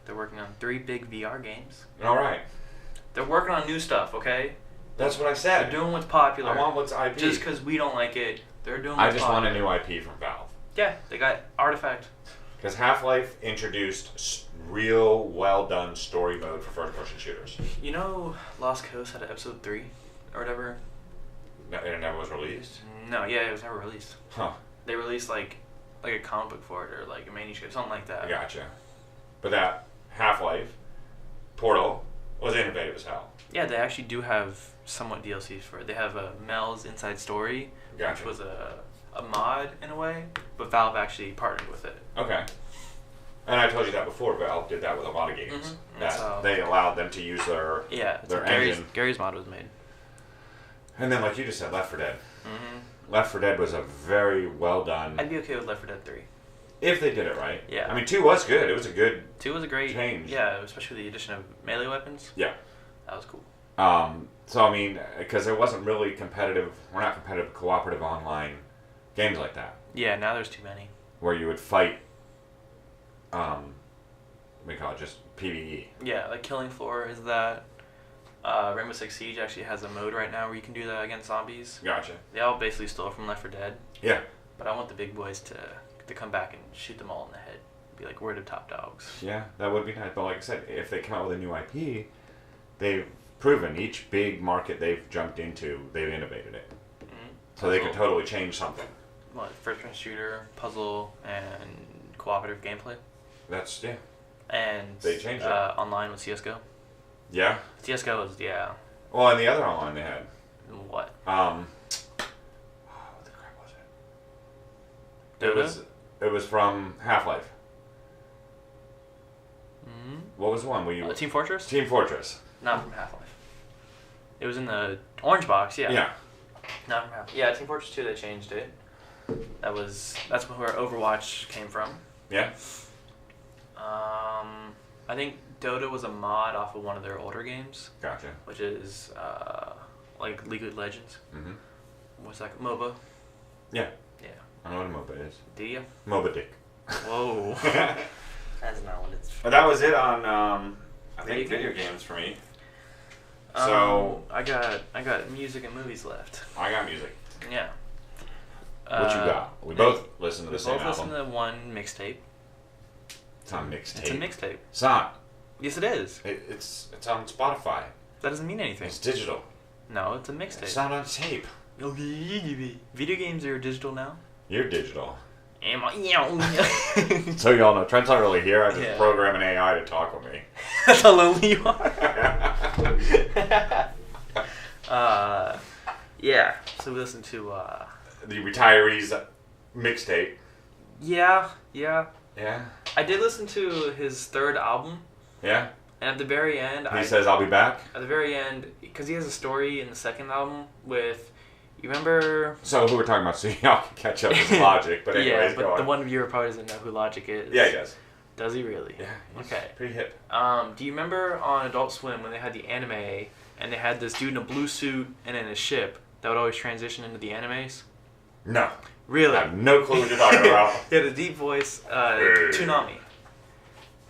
They're working on 3 big VR games. Alright. They're working on new stuff, okay? That's what I said. They're doing what's popular. I want what's IP. Just because we don't like it, they're doing what's I just popular. want a new IP from Valve. Yeah, they got Artifact. Because Half-Life introduced real, well-done story mode for first-person shooters. You know Lost Coast had an episode 3? Or whatever? No, it never was released? No, yeah, it was never released. Huh. They released like a comic book for it or like a manuscript, something like that. I gotcha. But that Half-Life, Portal, was innovative as hell. Yeah, they actually do have somewhat DLCs for it. They have a Mel's Inside Story, Gotcha. which was a mod in a way, but Valve actually partnered with it. Okay. And I told you that before, Valve did that with a lot of games. Mm-hmm. That they allowed them to use their engine. Gary's mod was made. And then, like you just said, Left 4 Dead. Mm-hmm. Left 4 Dead was a very well done. I'd be okay with Left 4 Dead 3. If they did it right. Yeah. I mean, 2 was good. It was a good 2 was a great change. Yeah, especially the addition of melee weapons. Yeah. That was cool. So, I mean, because it wasn't really competitive, we're not competitive, cooperative online games like that. Yeah, now there's too many. Where you would fight, what do you call it, just PvE. Yeah, like Killing Floor is that. Rainbow Six Siege actually has a mode right now where you can do that against zombies. Gotcha. They all basically stole from Left 4 Dead. Yeah. But I want the big boys to come back and shoot them all in the head. Be like, we're the top dogs. Yeah, that would be nice. But like I said, if they come out with a new IP, they've proven each big market they've jumped into, they've innovated it. Mm-hmm. So they could totally change something. What, first-person shooter, puzzle, and cooperative gameplay. That's, yeah. And they changed it. Online with CSGO. Yeah? CSGO was, yeah. Well, and the other online they had. What? What the crap was it? Dota? It was from Half-Life. Mm-hmm. What was the one? Team Fortress? Team Fortress. Not from Half-Life. It was in the orange box, yeah. Yeah. Not from Half-Life. Yeah, Team Fortress 2, they changed it. That's where Overwatch came from. Yeah? I think Dota was a mod off of one of their older games. Gotcha. Which is, like League of Legends. Mm-hmm. What's that? MOBA? Yeah. Yeah. I know what a MOBA is. Do you? MOBA Dick. Whoa. That's not what it's... But that was it on, I think, video games for me. So... I got music and movies left. I got music. Yeah. What you got? We both listened to the same We both album. listened to one mixtape. It's on mixtape. It's a mixtape. It's not. Yes, it is. It's on Spotify. That doesn't mean anything. It's digital. No, it's a mixtape. It's not on tape. Video games are digital now. You're digital. Am I? So y'all know, Trent's not really here. I just Yeah. program an AI to talk with me. That's how lonely you are. Yeah. So we listened to. The Retirees mixtape. Yeah. Yeah? I did listen to his third album, Yeah? and at the very end, He says, I'll be back. At the very end, because he has a story in the second album with, you remember? So who we're talking about, so y'all can catch up with Logic. But anyways, Yeah, but go on. the one viewer probably doesn't know who Logic is. Yeah, he does. Does he really? Yeah. He's Okay. pretty hip. Do you remember on Adult Swim when they had the anime and they had this dude in a blue suit and in a ship that would always transition into the animes? No. Really? I have no clue what you're talking about. He had a deep voice. Toonami.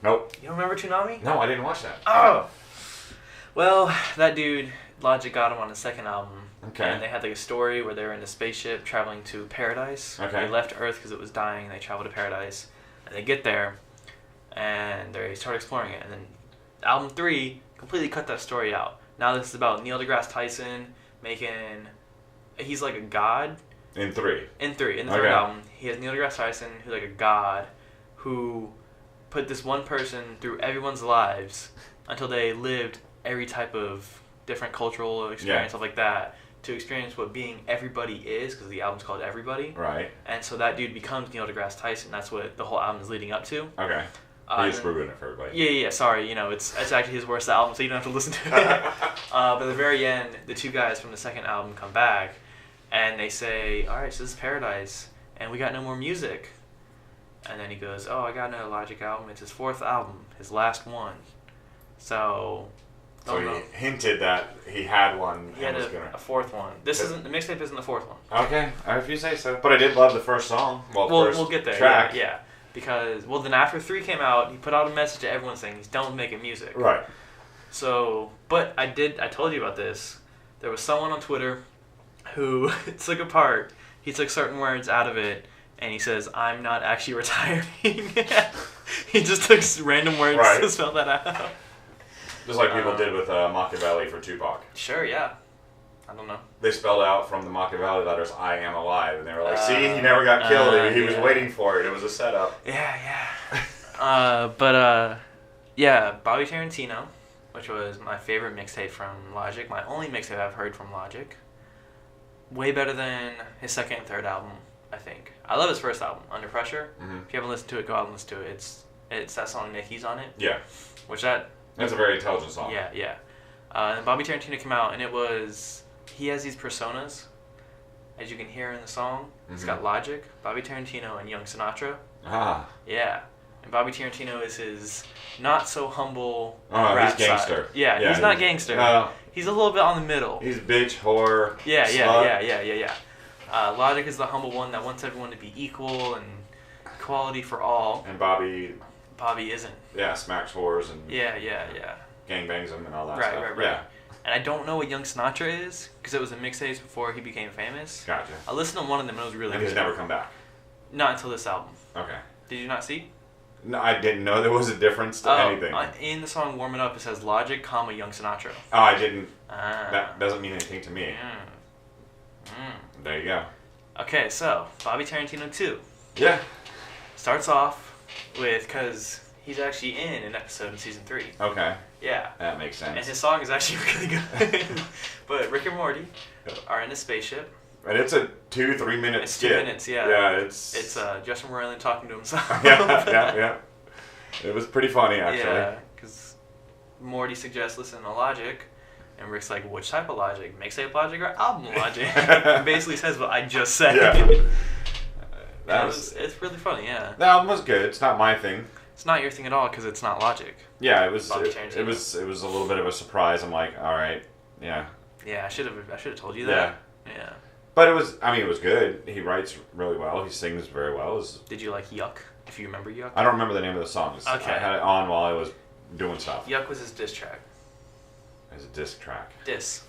Nope. You don't remember Toonami? No, I didn't watch that. Oh! Well, that dude, Logic got him on the second album. Okay. And they had like a story where they were in a spaceship traveling to paradise. Okay. They left Earth because it was dying and they traveled to paradise. And they get there and they start exploring it. And then album 3 completely cut that story out. Now this is about Neil deGrasse Tyson making... He's like a god In 3. In the third album, he has Neil deGrasse Tyson, who's like a god, who put this one person through everyone's lives until they lived every type of different cultural experience, stuff like that, to experience what being everybody is, because the album's called Everybody. Right. And so that dude becomes Neil deGrasse Tyson. That's what the whole album is leading up to. Okay. He just ruined it for everybody. Yeah. Sorry, it's actually his worst album, so you don't have to listen to it. But at the very end, the two guys from the second album come back, and they say, "All right, so this is Paradise, and we got no more music." And then he goes, "Oh, I got another Logic album. It's his 4th album, his last one." So he hinted that he had one. He had a 4th one. The mixtape isn't the 4th one. Okay, if you say so. But I did love the first song. We'll get there. Track. Yeah. Because, then after 3 came out, he put out a message to everyone saying he's done with making music. Right. So, but I told you about this. There was someone on Twitter who took apart, he took certain words out of it, and he says, "I'm not actually retiring." He just took random words to spell that out. Just like people did with Machiavelli for Tupac. Sure, yeah. I don't know. They spelled out from the Machiavelli letters, "I am alive," and they were like, "See, he never got killed. He was waiting for it. It was a setup." Yeah. Bobby Tarantino, which was my favorite mixtape from Logic, my only mixtape I've heard from Logic. Way better than his second and third album, I think. I love his first album, Under Pressure. Mm-hmm. If you haven't listened to it, go out and listen to it. It's that song Nicki's on it. Yeah. That's a very intelligent song. Yeah. And Bobby Tarantino came out, and he has these personas, as you can hear in the song. Mm-hmm. It's got Logic, Bobby Tarantino, and Young Sinatra. Ah. Yeah. And Bobby Tarantino is his not so humble rap he's gangster. Side. Yeah, he's not gangster. He's a little bit on the middle. He's bitch, whore, Yeah. slut. Logic is the humble one that wants everyone to be equal and equality for all. And Bobby isn't. Yeah, smacks whores and gangbangs them and all that stuff. Right. Yeah. And I don't know what Young Sinatra is, because it was a mixtape before he became famous. Gotcha. I listened to one of them and it was really good. And he's never come back? Not until this album. Okay. Did you not see? No, I didn't know there was a difference to anything. In the song Warm It Up, it says Logic, Young Sinatra. Oh, I didn't. That doesn't mean anything to me. There you go. Okay, so Bobby Tarantino 2. Yeah. Starts off with, because he's actually in an episode in season 3. Okay. Yeah. That makes sense. And his song is actually really good. But Rick and Morty are in a spaceship. And it's a 2-3 minute It's skit. 2 minutes, yeah. Yeah, it's Justin Roiland talking to himself. yeah. It was pretty funny, actually. Yeah, because Morty suggests listening to Logic, and Rick's like, "Which type of Logic? Mixtape Logic or album Logic?" And basically says what I just said. Yeah. It's really funny, yeah. The album was good. It's not my thing. It's not your thing at all because it's not Logic. Yeah, it was. It was a little bit of a surprise. I'm like, all right, yeah. Yeah, I should have told you that. Yeah. But it was good. He writes really well. He sings very well. Did you like Yuck? If you remember Yuck. I don't remember the name of the songs. Okay. I had it on while I was doing stuff. Yuck was his diss track. It's a disc track. Diss.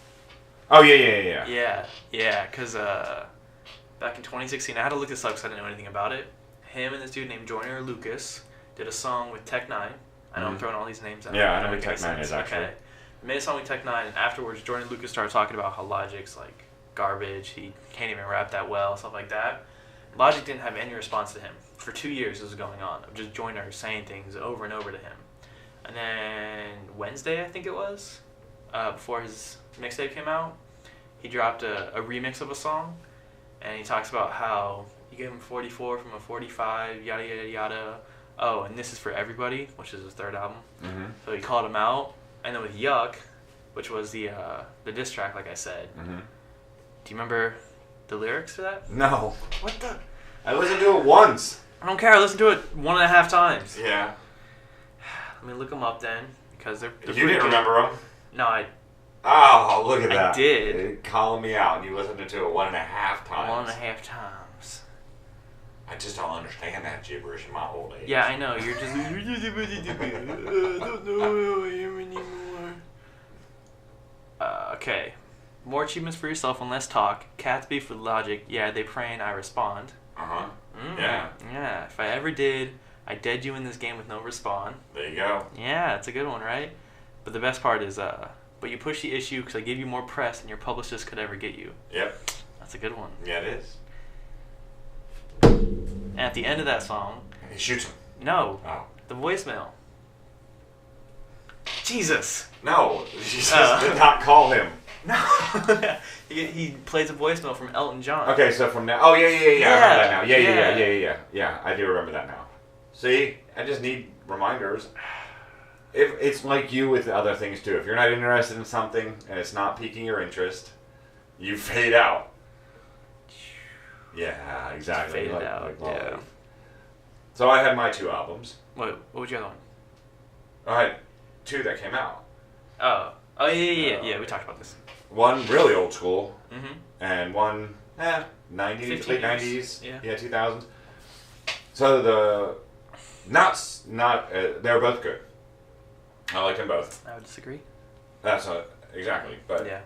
Oh yeah. Yeah, because back in 2016, I had to look this up because I didn't know anything about it. Him and this dude named Joyner Lucas did a song with Tech Nine. I know I'm throwing all these names out. Yeah, I know who Tech Nine is actually. Okay. They made a song with Tech Nine, and afterwards, Joyner Lucas started talking about how Logic's like garbage. He can't even rap that well, stuff like that. Logic didn't have any response to him. For 2 years, this was going on, of just Joyner saying things over and over to him. And then Wednesday, I think it was, before his mixtape came out, he dropped a remix of a song, and he talks about how he gave him 44 from a 45, yada yada yada. Oh, and This Is For Everybody, which is his third album. Mm-hmm. So he called him out, and then with Yuck, which was the diss track, like I said. Mm-hmm. Do you remember the lyrics to that? No. What the? I listened to it once. I don't care. I listened to it 1.5 times. Yeah. Let me look them up then, because they're you didn't remember them? No, Oh, look at that. I did. Calling me out, and you listened to it 1.5 times. 1.5 times. I just don't understand that gibberish in my old age. Yeah, I know. You're just I don't know who I am anymore. Okay. More achievements for yourself and less talk. Cats beef with Logic. Yeah, they pray and I respond. Uh-huh. Yeah. Yeah. If I ever did, I dead you in this game with no respawn. There you go. Yeah, it's a good one, right? But the best part is, but you push the issue because I give you more press than your publicist could ever get you. Yep. That's a good one. Yeah, it is. And at the end of that song, He shoots him. no, Oh. the voicemail. Jesus. No, Jesus did not call him. No. he plays a voicemail from Elton John. Okay, so from now. Oh, yeah. I remember that now. Yeah. Yeah, I do remember that now. See, I just need reminders. If it's like you with other things too. If you're not interested in something and it's not piquing your interest, you fade out. Yeah, exactly. Faded out. Yeah. So I had my 2 albums. What was your other one? I had 2 that came out. Oh, yeah. We talked about this. One really old school, Mm-hmm. and one 90s, 15 late years. 90s, Yeah. 2000s. So they were both good. I like them both. I would disagree. That's not exactly, but Yeah.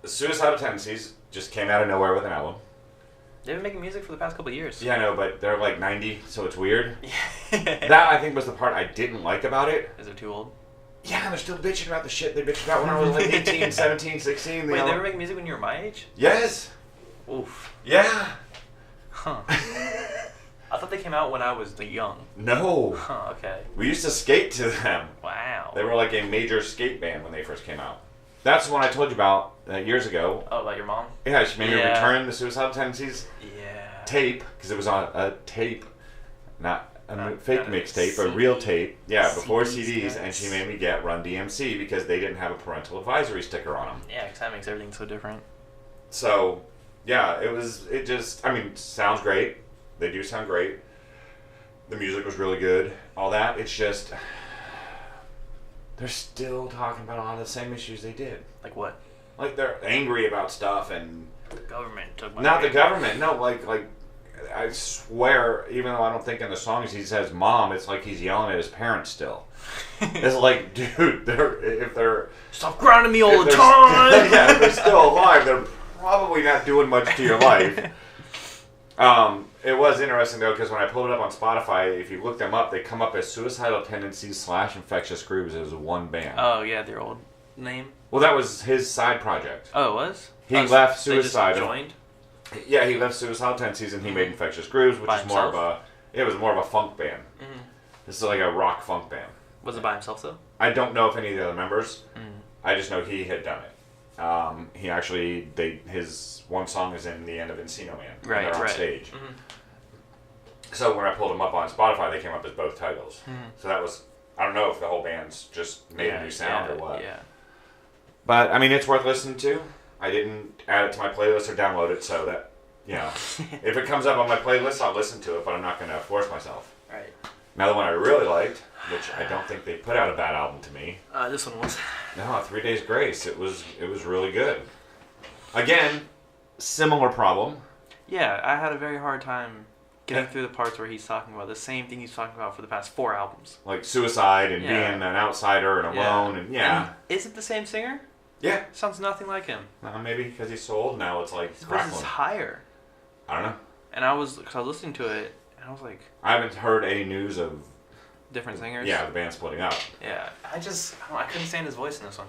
the Suicidal Tendencies just came out of nowhere with an album. They've been making music for the past couple of years. Yeah, I know, but they're like 90, so it's weird. That That I think was the part I didn't like about it. is it too old? Yeah, and they're still bitching about the shit they bitched about when I was like 18, 17, 16. Wait, know? they were making music when you were my age? Yes. Oof. Yeah. Huh. I thought they came out when I was young. No. Huh, okay. We used to skate to them. Wow. They were like a major skate band when they first came out. That's the one I told you about years ago. Oh, about your mom? Yeah, she made me Yeah. return the Suicidal Tendencies Yeah. tape, because it was on a tape, not a fake not a mixtape, a real CD. tape. Yeah, before CDs, CDs, and she yes. made me get Run DMC because they didn't have a parental advisory sticker on them. Yeah, because that makes everything so different. So, yeah, it just, I mean, sounds great. They do sound great. The music was really good. All that. It's just, they're still talking about a lot of the same issues they did. Like what? Like, they're angry about stuff, and The government took my not the baby. government. No, like I swear, even though I don't think in the songs he says mom, it's like he's yelling at his parents still. It's like, dude, if they're Stop grounding me all if the they're time! yeah, if they're still alive, they're probably not doing much to your life. It was interesting though, because when I pulled it up on Spotify, if you look them up, they come up as Suicidal Tendencies / Infectious Grooves as one band. Oh, yeah, their old name. Well, that was his side project. Oh, it was? He Oh, left they just Suicidal. joined? Yeah, he left Suicidal Tendencies and he made Infectious Grooves, which By is more of himself? it was more of a funk band. Mm-hmm. This is like a rock funk band. Was it by himself, though? I don't know if any of the other members. Mm. I just know he had done it. He actually, his one song is in the end of Encino Man. when Right, they're on right. stage. Mm-hmm. So when I pulled them up on Spotify, they came up as both titles. Mhm. So that was, I don't know if the whole band's just made a new sound or what. Yeah. But I mean, it's worth listening to. I didn't add it to my playlist or download it, so that, you know, if it comes up on my playlist, I'll listen to it, but I'm not going to force myself. Right. Another one I really liked, which I don't think they put out a bad album to me. This one was. No, 3 Days Grace. It was really good. Again, similar problem. Yeah, I had a very hard time getting through the parts where he's talking about the same thing he's talking about for the past 4 albums. Like suicide and Yeah. being an outsider and alone and yeah. And is it the same singer? Yeah. Sounds nothing like him. Maybe because he's so old now, it's like His voice is crackling. higher. I don't know. And because I was listening to it, and I was like, I haven't heard any news of different singers. the band splitting up. Yeah. I couldn't stand his voice in this one.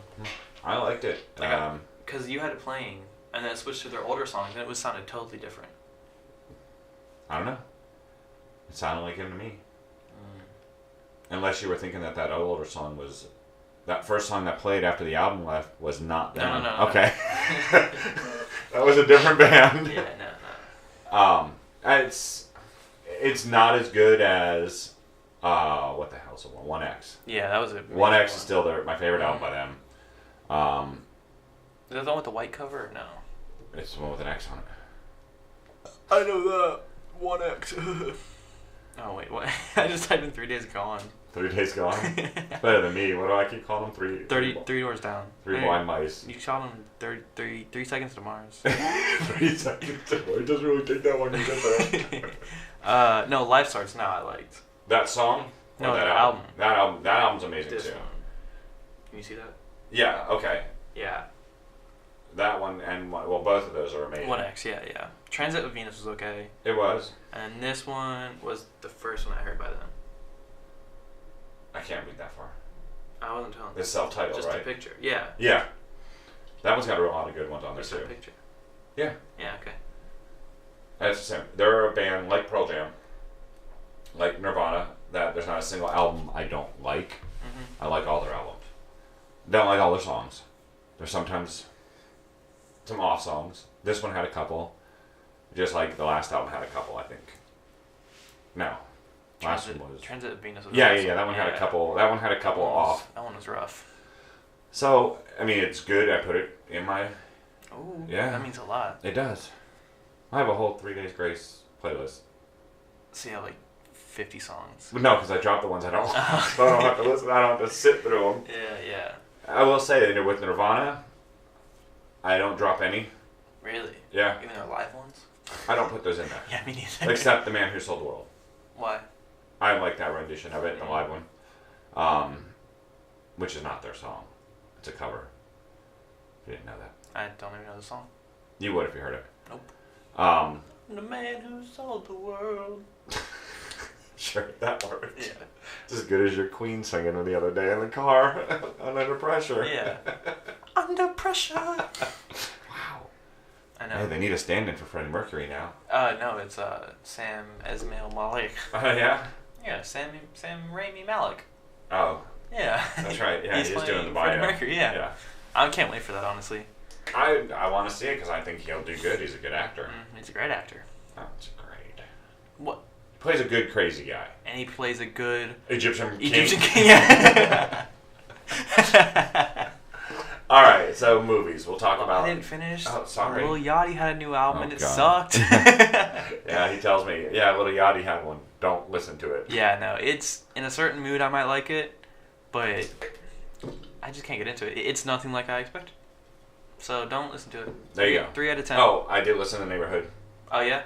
I liked it. Like, because you had it playing, and then it switched to their older songs, and it sounded totally different. I don't know. It sounded like him to me. Mm. Unless you were thinking that older song was... That first song that played after the album left was not them. No. Okay. That was a different band. Yeah, no. It's not as good as... what the hell's the one? 1X. Yeah, that was a... 1X is still my favorite album by them. Is that the one with the white cover? Or no. It's the one with an X on it. I know that. 1X. Oh, wait, what? I just typed in 3 Days Gone. 3 Days Gone? It's better than me. What do I keep calling them? 3 doors down. Three blind mice. You shot him 3 seconds to Mars. 3 seconds. It doesn't really take that long to get there. No, Life Starts Now I liked. That song? Or No, that the album. That album's amazing This too. one. Can you see that? Yeah, okay. Yeah. That one and both of those are amazing. 1X, yeah. Transit of Venus was okay. It was. And this one was the first one I heard by them. I can't read that far. I wasn't telling. It's self-titled, Just right? a picture. Yeah. Yeah. That one's got a lot of good ones on there Just a too. picture. Yeah. Yeah, okay. That's the same. They're a band like Pearl Jam, like Nirvana, that there's not a single album I don't like. I like all their albums. Don't like all their songs. There's sometimes some off songs. This one had a couple. Just like the last album had a couple, I think. No. Last one was... Transit of Venus was Yeah. That one had a couple. That one had a couple off. That one was rough. So, I mean, it's good. I put it in my... Ooh. Yeah. That means a lot. It does. I have a whole 3 Days Grace playlist. So you have like 50 songs. No, because I dropped the ones I don't want. So I don't have to listen. I don't have to sit through them. Yeah. I will say that with Nirvana, I don't drop any. Really? Yeah. Even their live ones? I don't put those in there. Yeah, me neither. Except The Man Who Sold the World. Why? I like that rendition of it, the live one. Which is not their song. It's a cover. If you didn't know that. I don't even know the song. You would if you heard it. Nope. The man who sold the world. Sure, that works. Yeah. It's as good as your Queen singing the other day in the car. Under pressure. Yeah. Under pressure. Wow. I know. Hey, they need a stand-in for Freddie Mercury now. No, it's Sam Esmail Malik. Oh, yeah? Yeah, Sam Raimi Malik. Oh. Yeah. That's right. Yeah, he's doing the bio. Freddie Mercury, yeah. Yeah. I can't wait for that, honestly. I want to see it because I think he'll do good. He's a good actor. He's a great actor. That's great. What? He plays a good crazy guy. And he plays a good... Egyptian king. Yeah. All right, so movies. We'll talk about... I didn't finish. Oh, sorry. Lil Yachty had a new album and it God. sucked. Yeah, he tells me, yeah, Lil Yachty had one. Don't listen to it. Yeah, no, it's... In a certain mood, I might like it, but I just can't get into it. It's nothing like I expected. So don't listen to it. There you go. 3 out of 10. Oh, I did listen to Neighborhood. Oh, yeah?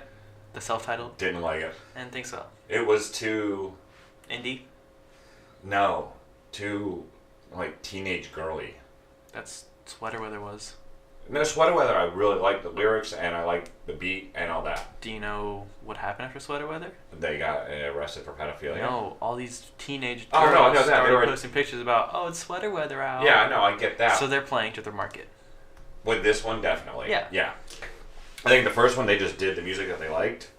The self-titled? Didn't like it. I didn't think so. It was too... Indie? No. Too, like, teenage girly. That's Sweater Weather was. No, Sweater Weather, I really liked the lyrics, and I liked the beat and all that. Do you know what happened after Sweater Weather? They got arrested for pedophilia. No, all these teenage Oh, girls no, I know that. started posting pictures about, oh, it's Sweater Weather out. Yeah, no, I get that. So they're playing to their market. With this one, definitely. Yeah. Yeah. I think the first one, they just did the music that they liked.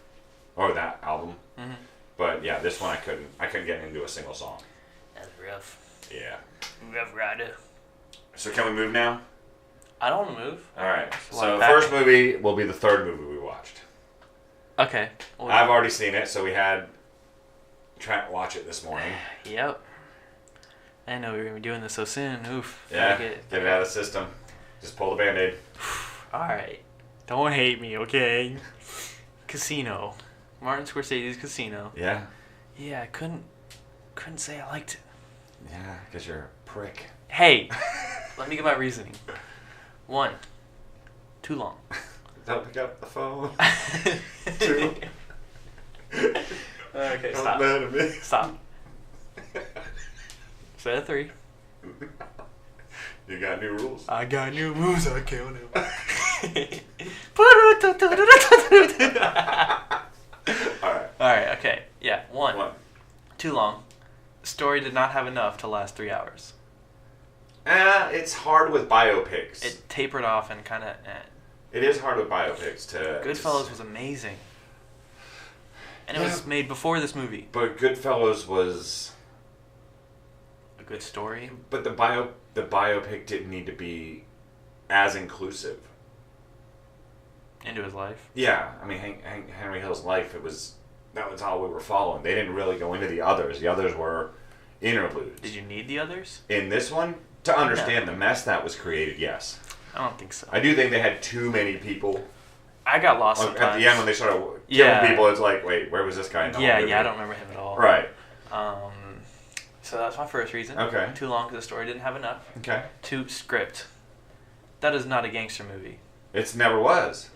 Or that album. Mm-hmm. But, yeah, this one I couldn't get into a single song. That's rough. Yeah. Rough rider. So can we move now? I don't want to move. Alright. It's a lot So of the first packing. movie will be the third movie we watched. Okay. Well, I've already seen it, so we had Trent watch it this morning. Yep. I didn't know we were going to be doing this so soon. Oof. Yeah, Gotta get it out of the system. Just pull the Band-Aid. Alright. Don't hate me, okay? Casino. Martin Scorsese's Casino. Yeah? Yeah, I couldn't say I liked it. Yeah, because you're a prick. Hey, let me get my reasoning. 1, too long. Don't pick up the phone. 2. Okay, Don't stop. matter to me. Stop. Set of 3. You got new rules? I got new moves, I can't Alright, okay. Yeah, 1. Too long. The story did not have enough to last 3 hours. It's hard with biopics. It tapered off and kind of... It is hard with biopics to... Goodfellas was amazing. And it was made before this movie. But Goodfellas was... A good story. But the biopic didn't need to be as inclusive. Into his life. Yeah, I mean, Henry Hill's life, that was all we were following. They didn't really go into the others. The others were interludes. Did you need the others? In this one, to understand the mess that was created, yes. I don't think so. I do think they had too many people. I got lost sometimes. At the end when they started killing people, it's like, wait, where was this guy in the whole movie? I don't remember him at all. Right. So that's my first reason. Okay. Too long because the story didn't have enough. Okay. 2, script. That is not a gangster movie. It never was.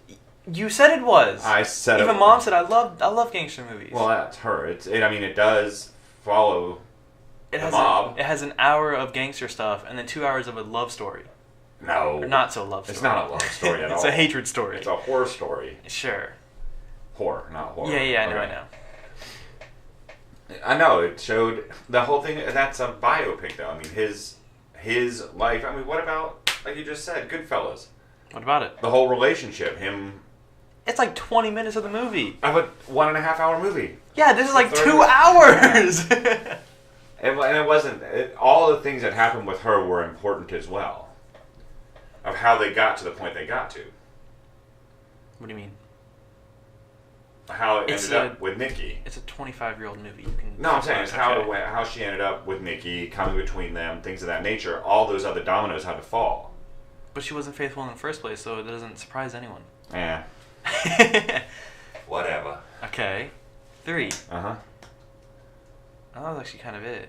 You said it was. I said Even it Mom was. said I love gangster movies. Well, that's her. It does follow the mob. It has an hour of gangster stuff and then 2 hours of a love story. No. Or not so love story. It's not a love story at all. It's a hatred story. It's a horror story. Sure. Horror, not horror. Yeah, I Okay. know. I know, it showed the whole thing. That's a biopic, though. I mean, his life. I mean, what about, like you just said, Goodfellas? What about it? The whole relationship, him It's like 20 minutes of the movie. Of a 1.5 hour movie. Yeah, this is like 2 30 hours. And it wasn't. All the things that happened with her were important as well. Of how they got to the point they got to. What do you mean? How it ended up with Nikki. It's a 25-year-old movie. You can. No, I'm saying it's how she ended up with Nikki, coming between them, things of that nature. All those other dominoes had to fall. But she wasn't faithful in the first place, so it doesn't surprise anyone. Yeah. Whatever. Okay. 3. Uh-huh. Oh, that was actually kind of it.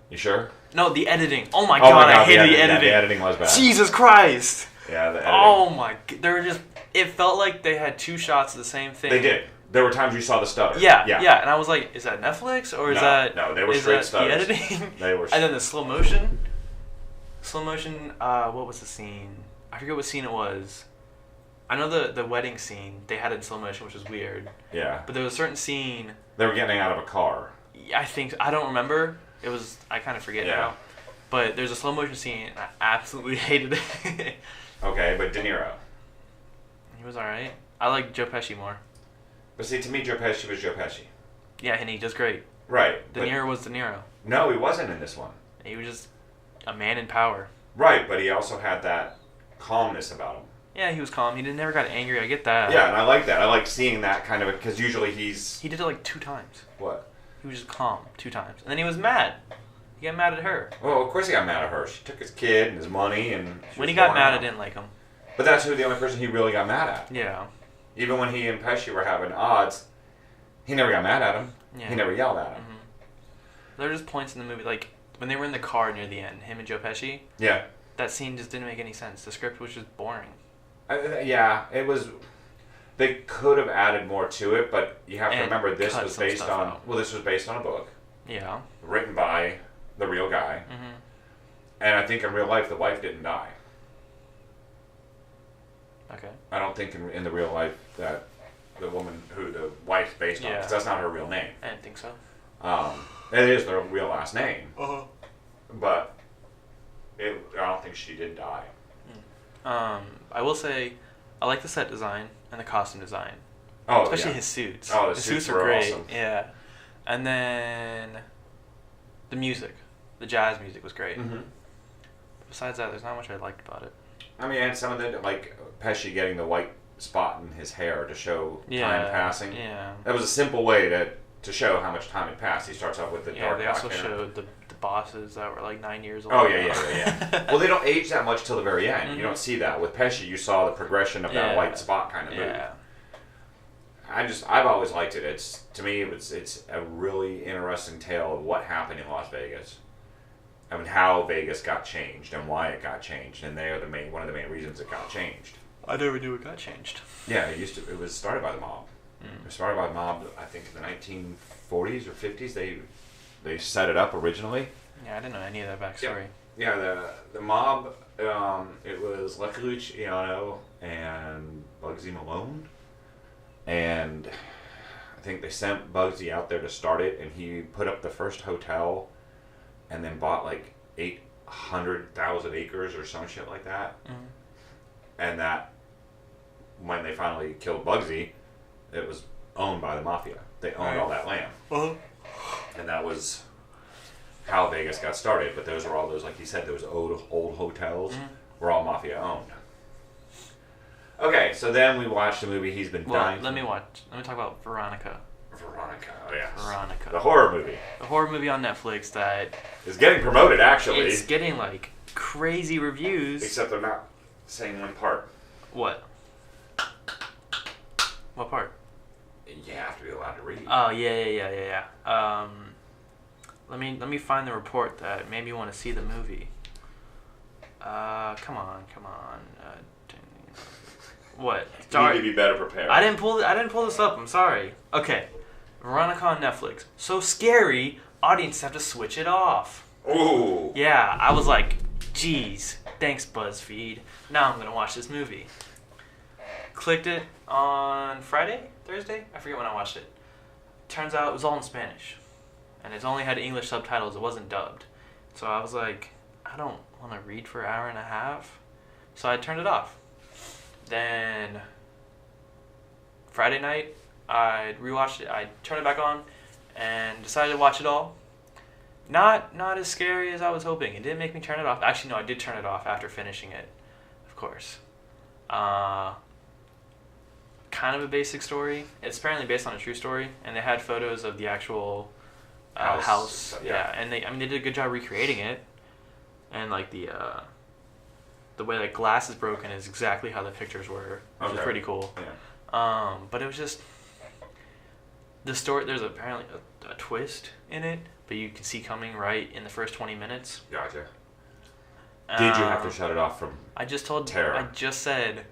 You sure? No, the editing. Oh my god, I hated the editing. Yeah, the editing was bad. Jesus Christ. Yeah, the editing. Oh my. They were just. It felt like they had 2 shots of the same thing. They did. There were times you saw the stutter. Yeah. And I was like, is that Netflix or is that? No, they were straight stutters. The editing. They were. And then the slow motion. What was the scene? I forget what scene it was. I know the wedding scene they had it in slow motion, which was weird. Yeah. But there was a certain scene. They were getting out of a car. I don't remember. It was. I kind of forget now. But there's a slow motion scene. And I absolutely hated it. Okay, but De Niro. He was alright. I like Joe Pesci more. But see, to me, Joe Pesci was Joe Pesci. Yeah, and he does great. Right. De Niro was De Niro. No, he wasn't in this one. He was just a man in power. Right, but he also had that calmness about him. Yeah, he was calm. He never got angry. I get that. Yeah, and I like that. I like seeing that kind of, because usually he's... He did it like 2 times. What? He was just calm 2 times. And then he was mad. He got mad at her. Well, of course he got mad at her. She took his kid and his money and... When he got mad, I didn't like him. But that's the only person he really got mad at. Yeah. Even when he and Pesci were having odds, he never got mad at him. Yeah. He never yelled at him. Mm-hmm. There were just points in the movie, like when they were in the car near the end, him and Joe Pesci. Yeah. That scene just didn't make any sense. The script was just boring. Yeah, it was... They could have added more to it, but you have to remember this was based on... Out. Well, this was based on a book. Yeah. Written by the real guy. Mm-hmm. And I think in real life, the wife didn't die. Okay. I don't think in the real life that the woman who the wife's based on, because that's not her real name. I didn't think so. It is their real last name. Uh-huh. But I don't think she did die. I will say, I like the set design and the costume design. Oh, especially his suits. Oh, his suits are great. Awesome. Yeah. And then the music, the jazz music was great. Mm-hmm. Besides that, there's not much I liked about it. I mean, and some of the, like Pesci getting the white spot in his hair to show time passing. Yeah. That was a simple way to show how much time had passed. He starts off with the dark they also hair. Showed the bosses that were like 9 years old. Oh, yeah. Well, they don't age that much till the very end. Mm-hmm. You don't see that. With Pesci, you saw the progression of that white spot kind of movie. Yeah. I've always liked it. To me, it's a really interesting tale of what happened in Las Vegas. I mean, how Vegas got changed and why it got changed, and they are one of the main reasons it got changed. I never knew it got changed. Yeah, it was started by the mob. It was started by the mob, I think, in the 1940s or 50s. They set it up originally. Yeah, I didn't know any of that backstory. Yeah, the mob. It was Lucky Luciano and Bugsy Malone, and I think they sent Bugsy out there to start it, and he put up the first hotel, and then bought like 800,000 acres or some shit like that. Mm-hmm. And that when they finally killed Bugsy, it was owned by the mafia. They owned all that land. Uh-huh. And that was how Vegas got started. But those were all those, like you said, those old hotels were all mafia owned. Okay, so then we watched the movie He's Been Dying. Let me talk about Veronica. Veronica, oh yeah. Veronica. The horror movie. The horror movie on Netflix that is getting promoted, actually. It's getting like crazy reviews. Except they're not saying one part. What? What part? You have to be allowed to read. Oh yeah. Let me find the report that made me want to see the movie. Come on. What? You need to be better prepared. I didn't pull this up. I'm sorry. Okay, Veronica on Netflix. So scary, audiences have to switch it off. Ooh. Yeah, I was like, geez, thanks BuzzFeed. Now I'm gonna watch this movie. Clicked it on Thursday? I forget when I watched it. Turns out it was all in Spanish. And it only had English subtitles, it wasn't dubbed. So I was like, I don't want to read for an hour and a half. So I turned it off. Then Friday night, I rewatched it. I turned it back on, and decided to watch it all. Not as scary as I was hoping. It didn't make me turn it off. Actually, no, I did turn it off after finishing it, of course. Kind of a basic story. It's apparently based on a true story, and they had photos of the actual house. Yeah, and they did a good job recreating it, and like the way like glass is broken is exactly how the pictures were, which was pretty cool. Yeah. But it was just the story. There's apparently a twist in it, but you can see coming right in the first 20 minutes. Gotcha. Did you have to shut it off from I just said,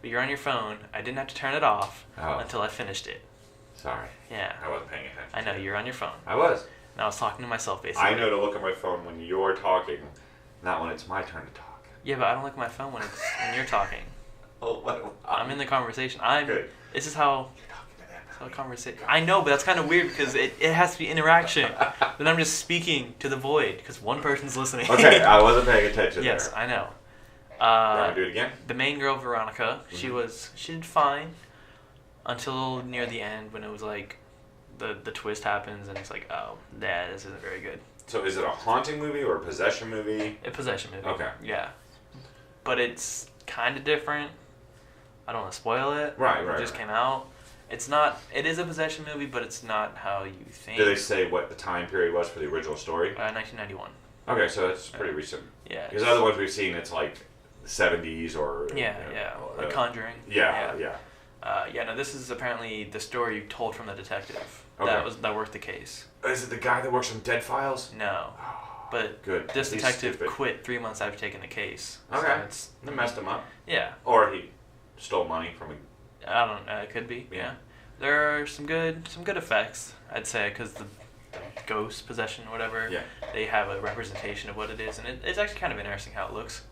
but you're on your phone. I didn't have to turn it off until I finished it. Sorry. Yeah. I wasn't paying attention. I know, you're on your phone. I was. And I was talking to myself, basically. I know to look at my phone when you're talking, not when it's my turn to talk. Yeah, but I don't look at my phone when you're talking. Oh, what? I'm in the conversation. Good. This is how... Conversation. I know, but that's kind of weird because it has to be interaction. Then I'm just speaking to the void because one person's listening. Okay, I wasn't paying attention Yes, there. I know. You want to do it again? The main girl, Veronica, Mm-hmm. she did fine until near the end when it was like the twist happens and it's like, oh, this isn't very good. So is it a haunting movie or a possession movie? A possession movie. Okay. Yeah. But it's kind of different. I don't want to spoil it. Right. It just came out. It is a possession movie, but it's not how you think. Did they say what the time period was for the original story? 1991. Okay, so that's pretty recent. Yeah. Because other ones we've seen, it's like 70s or... Yeah. The Conjuring. Yeah. No, this is apparently the story told from the detective. Okay. That worked the case. Is it the guy that works on Dead Files? No. But Good. this He's detective stupid. quit 3 months after taking the case. Okay. So That messed him up. yeah. Or he stole money from a... I don't know. It could be. Yeah. There are some good effects, I'd say, because the ghost possession or whatever, they have a representation of what it is, and it's actually kind of interesting how it looks.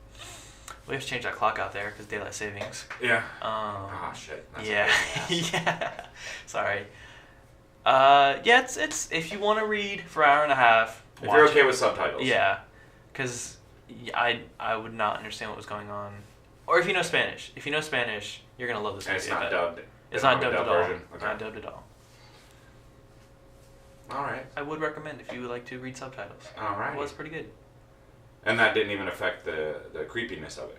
We have to change that clock out there because daylight savings. Yeah. Shit. That's Yeah. Sorry. It's if you want to read for an hour and a half. If you're okay with subtitles. Yeah, because I would not understand what was going on. Or if you know Spanish. If you know Spanish, you're gonna love this movie. And it's not dubbed. It's not dubbed at all. Version? Okay. Not dubbed at all. All right. I would recommend if you would like to read subtitles. All right. It was pretty good. And that didn't even affect the creepiness of it.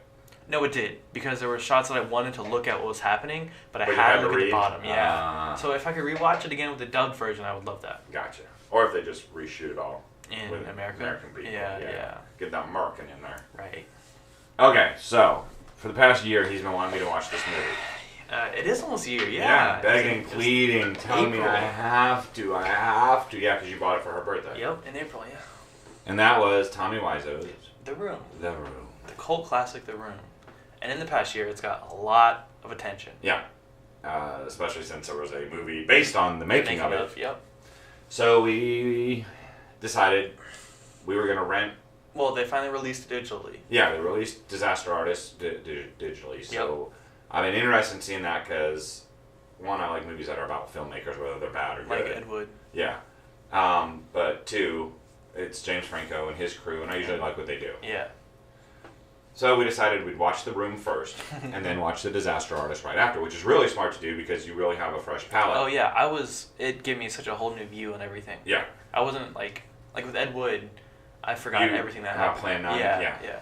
No, it did, because there were shots that I wanted to look at what was happening, but I you had had to to look at the read? bottom. Yeah. So if I could rewatch it again with the dubbed version, I would love that. Gotcha. Or if they just reshoot it all. In with America? American people. Yeah. Get that American in there. Right. Okay, so for the past year, he's been wanting me to watch this movie. It is almost a year, yeah. Begging, It's pleading, telling me April. I have to. Yeah, because you bought it for her birthday. Yep, in April, yeah. And that was Tommy Wiseau's The Room. The Room. The cult classic, The Room. And in the past year, it's got a lot of attention. Yeah. Especially since there was a movie based on the making of it. Yep. So we decided we were going to rent. Well, they finally released it digitally. Yeah, they released Disaster Artist digitally. So I've been interested in seeing that because, one, I like movies that are about filmmakers, whether they're bad or good. Like Ed Wood. Yeah. But two, it's James Franco and his crew, and I usually like what they do. Yeah. So we decided we'd watch The Room first, and then watch The Disaster Artist right after, which is really smart to do because you really have a fresh palette. Oh, yeah. It gave me such a whole new view and everything. Yeah. I wasn't like with Ed Wood, I forgot everything that happened. Plan 9, yeah.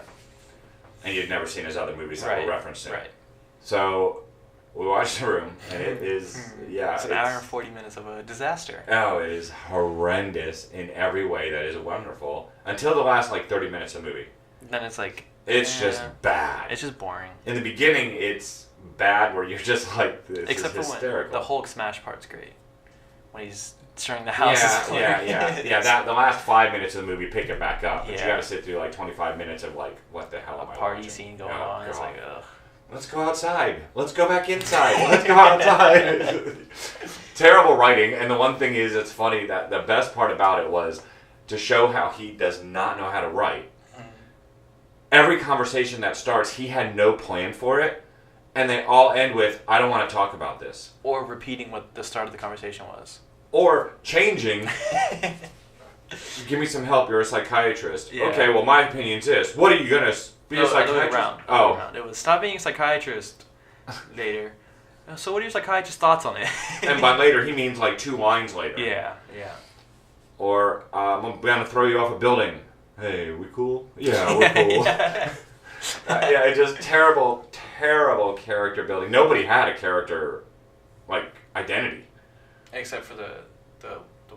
And you'd never seen his other movies that were referenced in. Right. So we watched The Room, and it is, It's an hour and 40 minutes of a disaster. Oh, it is horrendous in every way that is wonderful, until the last, 30 minutes of the movie. Then it's like... It's just bad. It's just boring. In the beginning, it's bad where you're just like, this Except is for hysterical. when the Hulk smash part's great. When he's destroying the house. Yeah, the last 5 minutes of the movie pick it back up. But you Yeah. gotta sit through 25 minutes of what the hell am I Party watching? scene going Oh, on. It's God. like, ugh. Let's go outside. Let's go back inside. Let's go outside. Terrible writing. And the one thing is, it's funny that the best part about it was to show how he does not know how to write. Every conversation that starts, he had no plan for it. And they all end with, I don't want to talk about this. Or repeating what the start of the conversation was. Or changing. Give me some help. You're a psychiatrist. Yeah. Okay, well, my opinion's this. What are you going to be a Other way psychiatrist? around. Oh. It was stop being a psychiatrist later. So what are your psychiatrist's thoughts on it? And by later, he means like 2 lines later. Yeah. Or, I'm going to throw you off a building. Hey, we cool? Yeah, we're cool. Yeah, just terrible, terrible character building. Nobody had a character, like, identity. Except for the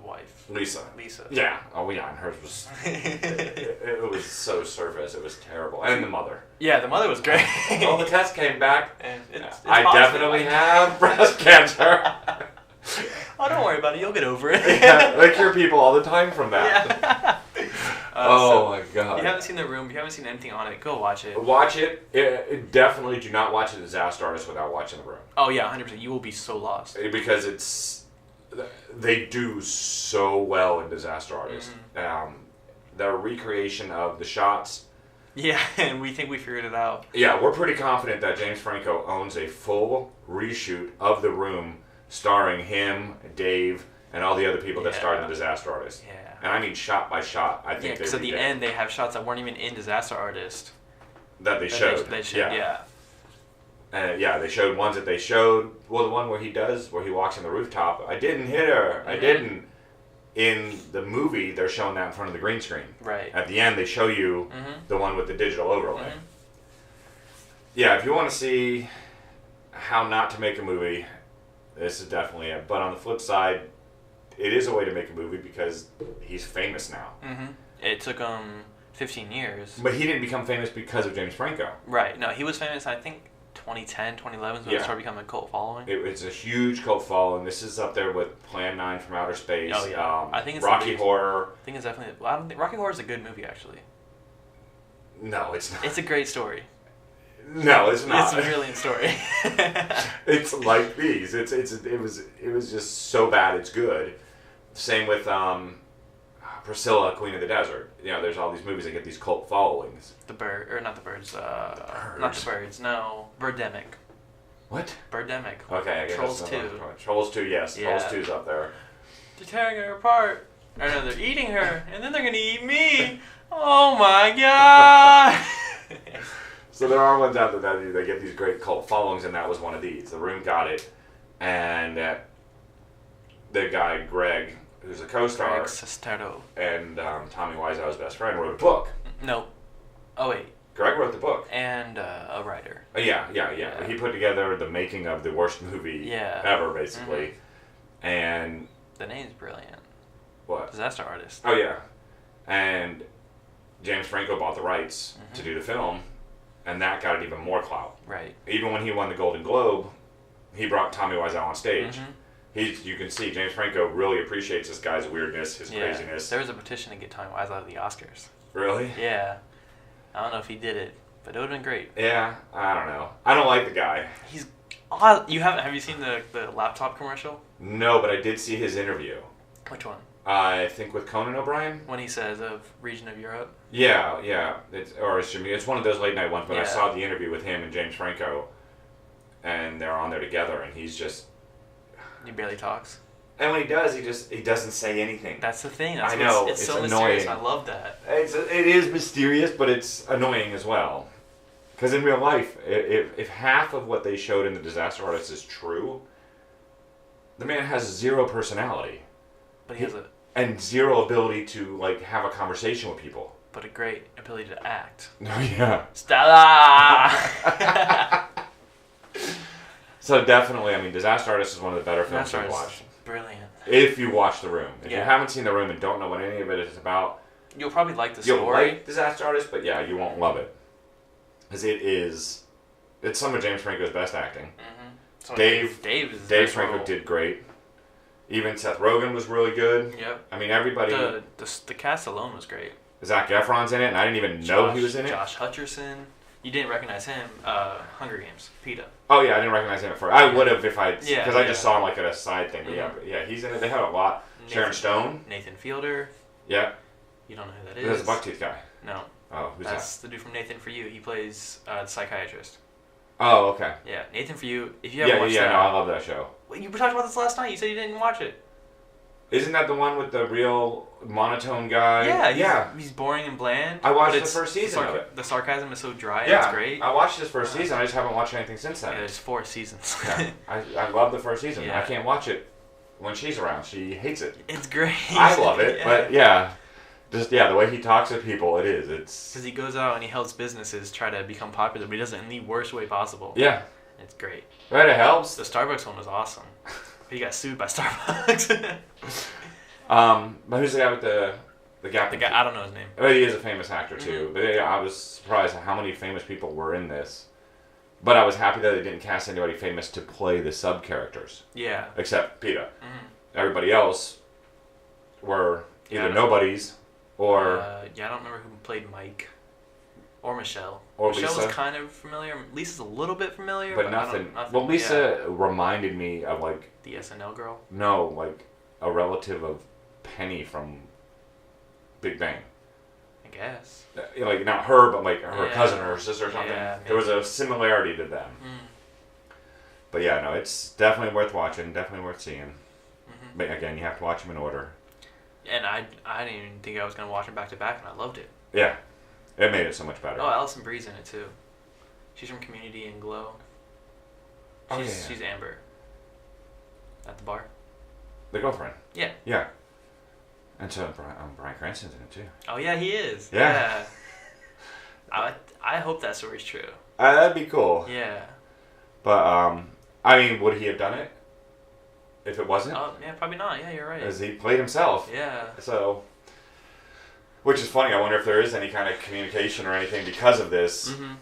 wife. Lisa. Lisa. Yeah. Oh, yeah, and hers was... it was so surface. It was terrible. And the mother. Yeah, the mother was great. All the tests came back. And it's I positive. definitely have breast cancer. Oh, don't worry about it. You'll get over it. Yeah, I cure people all the time from that. Yeah. My God. If you haven't seen The Room, if you haven't seen anything on it, go watch it. Watch it. Definitely do not watch The Disaster Artist without watching The Room. Oh, yeah, 100%. You will be so lost. Because they do so well in Disaster Artist. Mm-hmm. The recreation of the shots. Yeah, and we think we figured it out. Yeah, we're pretty confident that James Franco owns a full reshoot of The Room starring him, Dave, and all the other people that starred in The Disaster Artist. Yeah. And I mean shot by shot. I think because at the end they have shots that weren't even in Disaster Artist. That they showed. They showed, yeah. They showed ones that they showed. Well, the one where he walks on the rooftop. I didn't hit her. I didn't. In the movie, they're showing that in front of the green screen. Right. At the end, they show you the one with the digital overlay. Yeah, if you want to see how not to make a movie, this is definitely it. But on the flip side, it is a way to make a movie because he's famous now. It took him 15 years. But he didn't become famous because of James Franco. Right. No, he was famous, I think, 2010, 2011 is when it started becoming a cult following. It's a huge cult following. This is up there with Plan 9 from Outer Space. Oh, yeah. I think it's Rocky Horror. I think it's definitely... Well, I don't think... Rocky Horror is a good movie, actually. No, it's not. It's a great story. No, it's not. It's a brilliant story. It's like these. It was just so bad it's good. Same with Priscilla, Queen of the Desert. You know, there's all these movies that get these cult followings. Not the birds. Not the birds. No, Birdemic. What? Birdemic. Okay, I guess Trolls that's 2. Trolls 2, yes. Yeah. Trolls 2's up there. They're tearing her apart. Or no, they're eating her, and then they're gonna eat me. Oh my god! So there are ones out there that they get these great cult followings, and that was one of these. The Room got it, and the guy Greg, who's a co-star, Greg Sestero, and Tommy Wiseau's best friend, wrote a book. No. Oh wait. Greg wrote the book. And a writer. Yeah. He put together the making of the worst movie ever, basically. And the name's brilliant. What? Disaster Artist. Oh yeah, and James Franco bought the rights to do the film, and that got it even more clout. Right. Even when he won the Golden Globe, he brought Tommy Wiseau on stage. You can see James Franco really appreciates this guy's weirdness, his craziness. There was a petition to get Tommy Wiseau the Oscars. Really? Yeah. I don't know if he did it, but it would have been great. Yeah, I don't know. I don't like the guy. He's odd. Have you seen the laptop commercial? No, but I did see his interview. Which one? I think with Conan O'Brien. When he says of region of Europe. Yeah. It's one of those late night ones, but I saw the interview with him and James Franco, and they're on there together, and he's just... He barely talks. And when he does, he doesn't say anything. That's the thing. I know. It's so annoying. mysterious. I love that. It is mysterious, but it's annoying as well. Because in real life, if half of what they showed in The Disaster Artist is true, the man has zero personality. But he has and zero ability to like have a conversation with people. But a great ability to act. Oh yeah. Stella. So definitely, I mean, Disaster Artist is one of the better films to watch. Brilliant. If you watch The Room. If you haven't seen The Room and don't know what any of it is about, you'll probably like the story. You'll like Disaster Artist, but yeah, you won't love it. Because it's some of James Franco's best acting. Dave Franco did great. Even Seth Rogen was really good. Yep. I mean, everybody... The cast alone was great. Zac Efron's in it, and I didn't even know he was in it. Josh Hutcherson. You didn't recognize him. Hunger Games. PETA. Oh, yeah, I didn't recognize him at first. I would have if I... Because I just saw him like at a side thing. But yeah, he's in it. They had a lot. Sharon Stone. Nathan Fielder. Yeah. You don't know who that is. That's the Bucktooth guy. No. Oh, who's That's the dude from Nathan For You. He plays the psychiatrist. Oh, okay. Yeah, Nathan For You. If you haven't watched that... no, I love that show. Well, you talked about this last night. You said you didn't watch it. Isn't that the one with the real monotone guy? Yeah, he's boring and bland. I watched the first season of it. The sarcasm is so dry. Yeah, it's great. I watched his first season. I just haven't watched anything since then. Yeah, there's 4 seasons. Yeah, I love the first season. Yeah. I can't watch it when she's around. She hates it. It's great. I love it, but yeah. Just, the way he talks to people, it's... Because he goes out and he helps businesses try to become popular, but he does it in the worst way possible. Yeah. It's great. Right, it helps. The Starbucks one was awesome. But he got sued by Starbucks. But who's the guy with the gap? The guy, I don't know his name. Well, he is a famous actor, too. Mm-hmm. But yeah, I was surprised at how many famous people were in this. But I was happy that they didn't cast anybody famous to play the sub-characters. Yeah. Except PETA. Mm-hmm. Everybody else were either nobodies or... I don't remember who played Mike. Or Michelle. Or Michelle Lisa. was kind of familiar. Lisa's a little bit familiar. But nothing. Well, Lisa reminded me of, like... The SNL girl? No, like a relative of Penny from Big Bang. I guess. Like, not her, but like her cousin or her sister or something. Yeah, there was a similarity to them. Mm. But yeah, no, it's definitely worth watching, definitely worth seeing. Mm-hmm. But again, you have to watch them in order. And I didn't even think I was going to watch them back to back, and I loved it. Yeah, it made it so much better. Oh, Alison Brie's in it too. She's from Community and Glow. She's Amber. At the bar. The girlfriend. Yeah. Yeah. And so Bryan Cranston's in it too. Oh yeah, he is. Yeah. I hope that story's true. That'd be cool. Yeah. But I mean, would he have done it if it wasn't? Oh yeah, probably not. Yeah, you're right. As he played himself. Yeah. So, which is funny. I wonder if there is any kind of communication or anything because of this. Mm-hmm.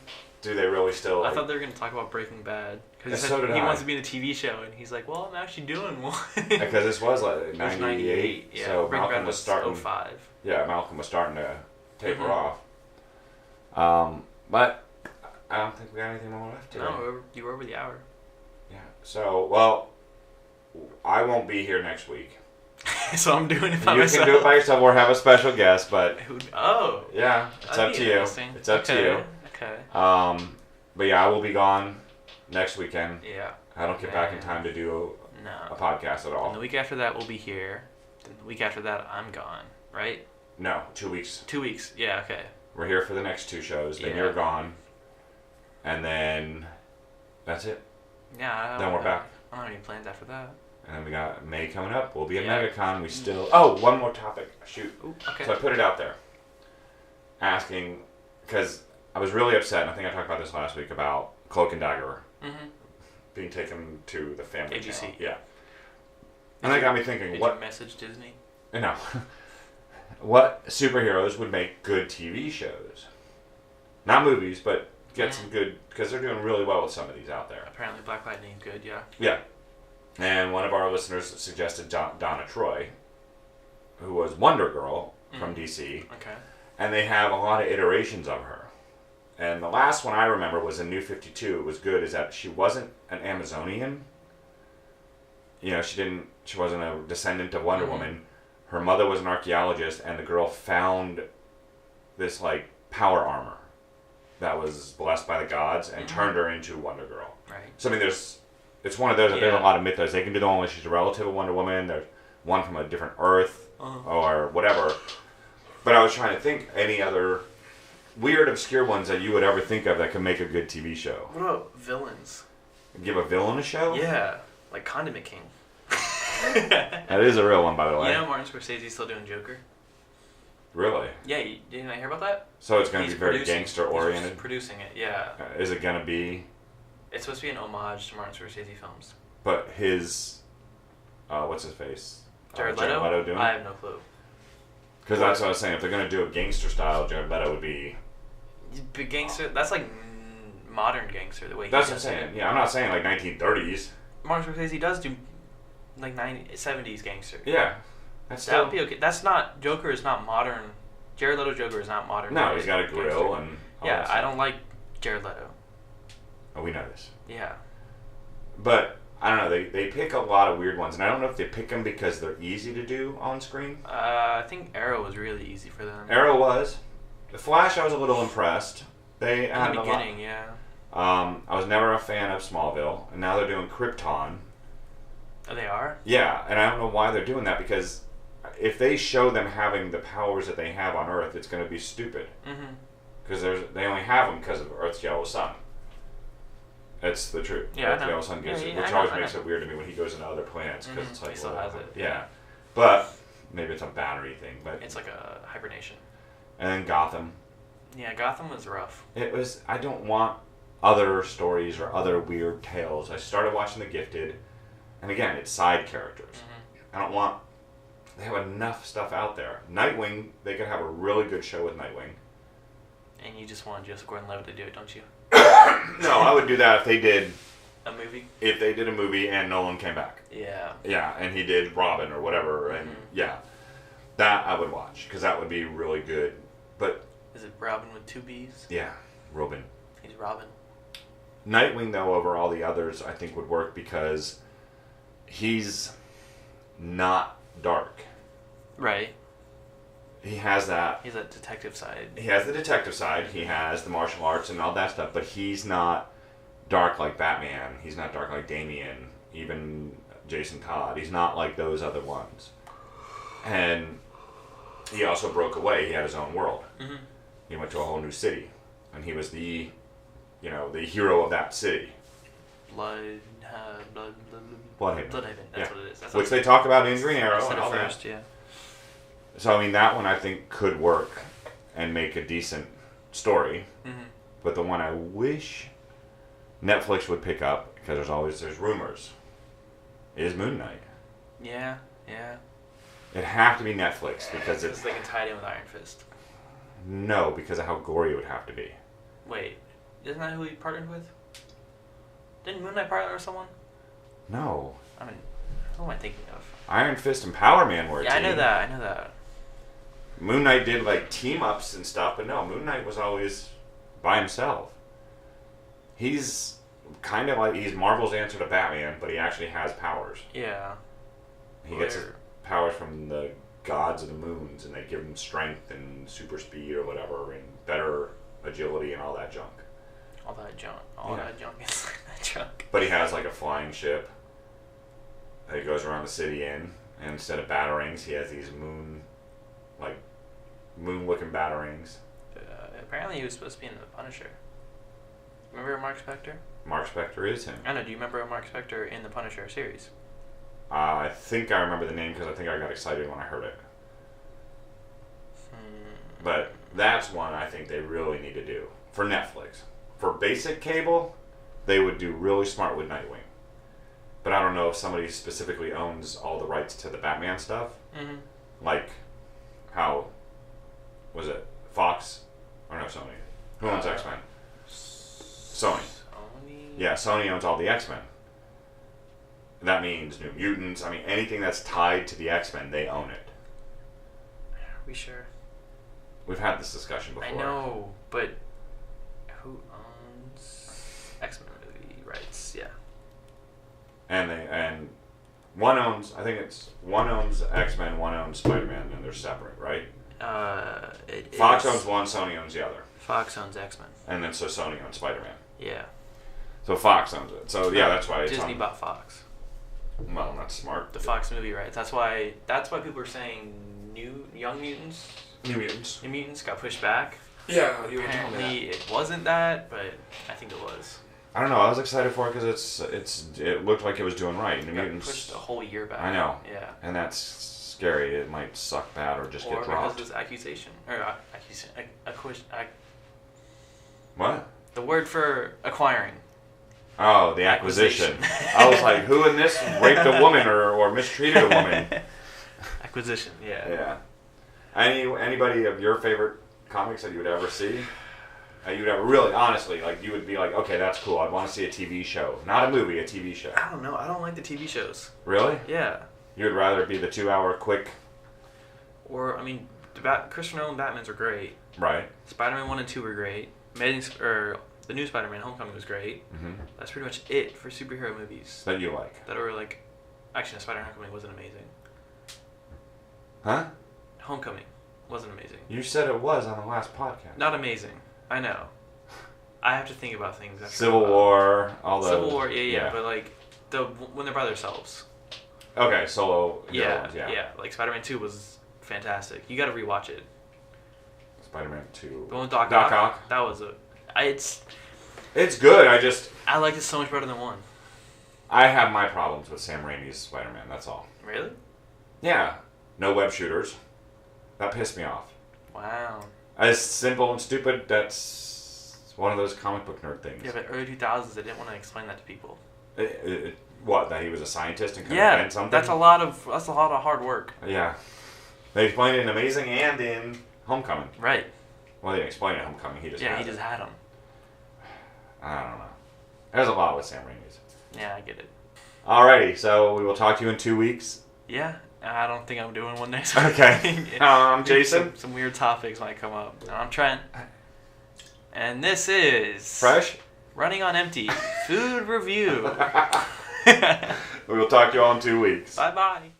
Do they really still? I thought they were going to talk about Breaking Bad because So did he I. wants to be in a TV show, and he's like, "Well, I'm actually doing one." Because this was like 98, Yeah. so Breaking Malcolm Bad was starting. 05. Yeah, Malcolm was starting to taper Mm-hmm. off. But I don't think we got anything more left today. No, you were over the hour. Yeah. So well, I won't be here next week. So I'm doing it by You myself. can do it by yourself or have a special guest, but Oh. yeah, it's That'd up be to you. interesting. It's up to you. Okay. But yeah, I will be gone next weekend. Yeah. I don't get back in time to do a No. podcast at And all. the week after that, we'll be here. Then the week after that, I'm gone. Right? No, 2 weeks. 2 weeks. Yeah. Okay. We're here for the next 2 shows. Then Yeah. you're gone, and then that's it. Yeah. Then we're back. I don't have any plans after that. And then we got May coming up. We'll be at Yeah. MegaCon. We still. Oh, one more topic. Shoot. Ooh, okay. So I put it out there, asking because I was really upset. And I think I talked about this last week about Cloak and Dagger Mm-hmm. being taken to the Family ABC. Channel. Yeah. And that got me thinking. Did What? you message Disney? No. What superheroes would make good TV shows? Not movies, but get some good because they're doing really well with some of these out there. Apparently, Black Lightning's good. Yeah. Yeah. And one of our listeners suggested Donna Troy, who was Wonder Girl from DC, Okay. and they have a lot of iterations of her. And the last one I remember was in New 52. It was good. Is that she wasn't an Amazonian. You know, she wasn't a descendant of Wonder Woman. Her mother was an archaeologist, and the girl found this like power armor that was blessed by the gods and turned her into Wonder Girl. Right. So I mean, it's one of those. There's a Yeah. lot of mythos. They can do the one where she's a relative of Wonder Woman. There's one from a different Earth or whatever. But I was trying to think any other weird, obscure ones that you would ever think of that could make a good TV show. What about villains? Give a villain a show? Yeah, like Condiment King. That is a real one, by the way. You know Martin Scorsese's still doing Joker? Really? Yeah, didn't I hear about that? So it's going to He's be very producing- gangster he's oriented? producing it, yeah. Is it going to be... It's supposed to be an homage to Martin Scorsese films. But his... what's his face? Jared Leto? doing I it? have no clue. Because that's what I was saying. If they're going to do a gangster style, Jared Leto would be... But gangster, that's like modern gangster, the way he That's what I'm does saying. it. Yeah, I'm not saying like 1930s. Martin Scorsese does do like 70s gangster. Yeah. That's That still... would be okay. That's not, Joker is not modern. Jared Leto Joker is not modern. No, he's got a grill gangster. and... all Yeah, that I stuff. don't like Jared Leto. Oh, we know this. Yeah. But, I don't know, they pick a lot of weird ones. And I don't know if they pick them because they're easy to do on screen. I think Arrow was really easy for them. Arrow was. The Flash, I was a little impressed. They In had the a lot. beginning, yeah. I was never a fan of Smallville, and now they're doing Krypton. Oh, they are? Yeah, and I don't know why they're doing that, because if they show them having the powers that they have on Earth, it's going to be stupid. Mm-hmm. Because they only have them because of Earth's yellow sun. That's the truth. Yeah, Earth's yellow sun gives it, which always makes it weird to me when he goes into other planets, because it's like, he still has it. Yeah, but maybe it's a battery thing. But it's like a hibernation. And then Gotham. Yeah, Gotham was rough. It was. I don't want other stories or other weird tales. I started watching The Gifted, and again, it's side characters. I don't want. They have enough stuff out there. Nightwing, they could have a really good show with Nightwing. And you just want Joseph Gordon-Levitt to do it, don't you? No, I would do that if they did a movie. If they did a movie and Nolan came back. Yeah. Yeah, and he did Robin or whatever, and yeah, that I would watch because that would be really good. But is it Robin with 2 B's? Yeah, Robin. He's Robin. Nightwing, though, over all the others, I think would work because he's not dark. Right. He has that. He's that detective side. He has the detective side. He has the martial arts and all that stuff. But he's not dark like Batman. He's not dark like Damian. Even Jason Todd. He's not like those other ones. And he also broke away. He had his own world. Mm-hmm. He went to a whole new city, and he was the hero of that city. Bloodhaven. Bloodhaven. That's what it is. That's which they talk about in Green Arrow and all first, that. Yeah. So I mean, that one I think could work and make a decent story. Mm-hmm. But the one I wish Netflix would pick up, because there's rumors, is Moon Knight. Yeah. It'd have to be Netflix because they can tie it in with Iron Fist. No, because of how gory it would have to be. Wait, isn't that who he partnered with? Didn't Moon Knight partner with someone? No. I mean, who am I thinking of? Iron Fist and Power Man were a team. I know that. Moon Knight did like team ups and stuff, but no, Moon Knight was always by himself. He's kind of like he's Marvel's answer to Batman, but he actually has powers. Yeah. He gets his powers from the gods of the moons, and they give him strength and super speed or whatever, and better agility and all that junk. All that junk is that junk. But he has like a flying ship that he goes around the city in, and instead of batarangs, he has these moon-looking batarangs. Apparently, he was supposed to be in The Punisher. Remember Mark Spector? Mark Spector is him. I know. Do you remember Mark Spector in the Punisher series? I think I remember the name because I think I got excited when I heard it. But that's one I think they really need to do for Netflix. For basic cable, they would do really smart with Nightwing. But I don't know if somebody specifically owns all the rights to the Batman stuff. Mm-hmm. Like, how was it? Fox? Or no, Sony? Who owns X-Men? Sony. Yeah, Sony owns all the X-Men. That means New Mutants. I mean, anything that's tied to the X-Men, they own it. Are we sure? We've had this discussion before. I know, but who owns X-Men movie rights? Yeah. And one owns X-Men, one owns Spider-Man, and they're separate, right? Fox owns one, Sony owns the other. Fox owns X-Men. And then so Sony owns Spider-Man. Yeah. So Fox owns it. So yeah, that's why it's Disney bought Fox. Well, that's smart. The Fox movie rights. That's why people are saying Young Mutants. New Mutants got pushed back. Yeah, you were telling me that. Apparently it wasn't that, but I think it was. I don't know. I was excited for it because it looked like it was doing right. New Mutants pushed a whole year back. I know. Yeah. And that's scary. It might suck bad or just get dropped. Or because of this accusation What? The word for acquiring. Oh, the acquisition. I was like, who in this raped a woman or mistreated a woman? Acquisition, yeah. Yeah. Anybody of your favorite comics that you would ever see? You would ever really, honestly, like you would be like, okay, that's cool. I'd want to see a TV show, not a movie, a TV show. I don't know. I don't like the TV shows. Really? Yeah. You would rather be the 2-hour quick. Or I mean, Christopher Nolan Batmans are great. Right. Spider-Man 1 and 2 were great. The new Spider-Man Homecoming was great. Mm-hmm. That's pretty much it for superhero movies. That you like. That were like, actually, Spider-Man Homecoming wasn't amazing. Huh? Homecoming wasn't amazing. You said it was on the last podcast. Not amazing. I know. I have to think about things. Civil War, all the... Civil War, yeah. But like, when they're by themselves. Okay, Solo. the other Yeah, ones, yeah. Like Spider-Man 2 was fantastic. You got to rewatch it. Spider-Man 2. The one with Doc Doc Ock. Ock. That was It's good. I liked it so much better than 1. I have my problems with Sam Raimi's Spider-Man. That's all. Really? Yeah. No web shooters. That pissed me off. Wow. As simple and stupid, that's one of those comic book nerd things. Yeah, but early 2000s, they didn't want to explain that to people. What? That he was a scientist and could Yeah, invent something? that's a lot of hard work. Yeah. They explained it in Amazing and in Homecoming. Right. Well, they didn't explain it in Homecoming. He just Yeah, had he it. just had them. I don't know. There's a lot with Sam Raimi's. Yeah, I get it. Alrighty, so we will talk to you in 2 weeks. Yeah, I don't think I'm doing one next Okay. week. Jason. Some weird topics might come up. I'm Trent. And this is... Fresh? Running on Empty. Food review. We will talk to you all in 2 weeks. Bye-bye.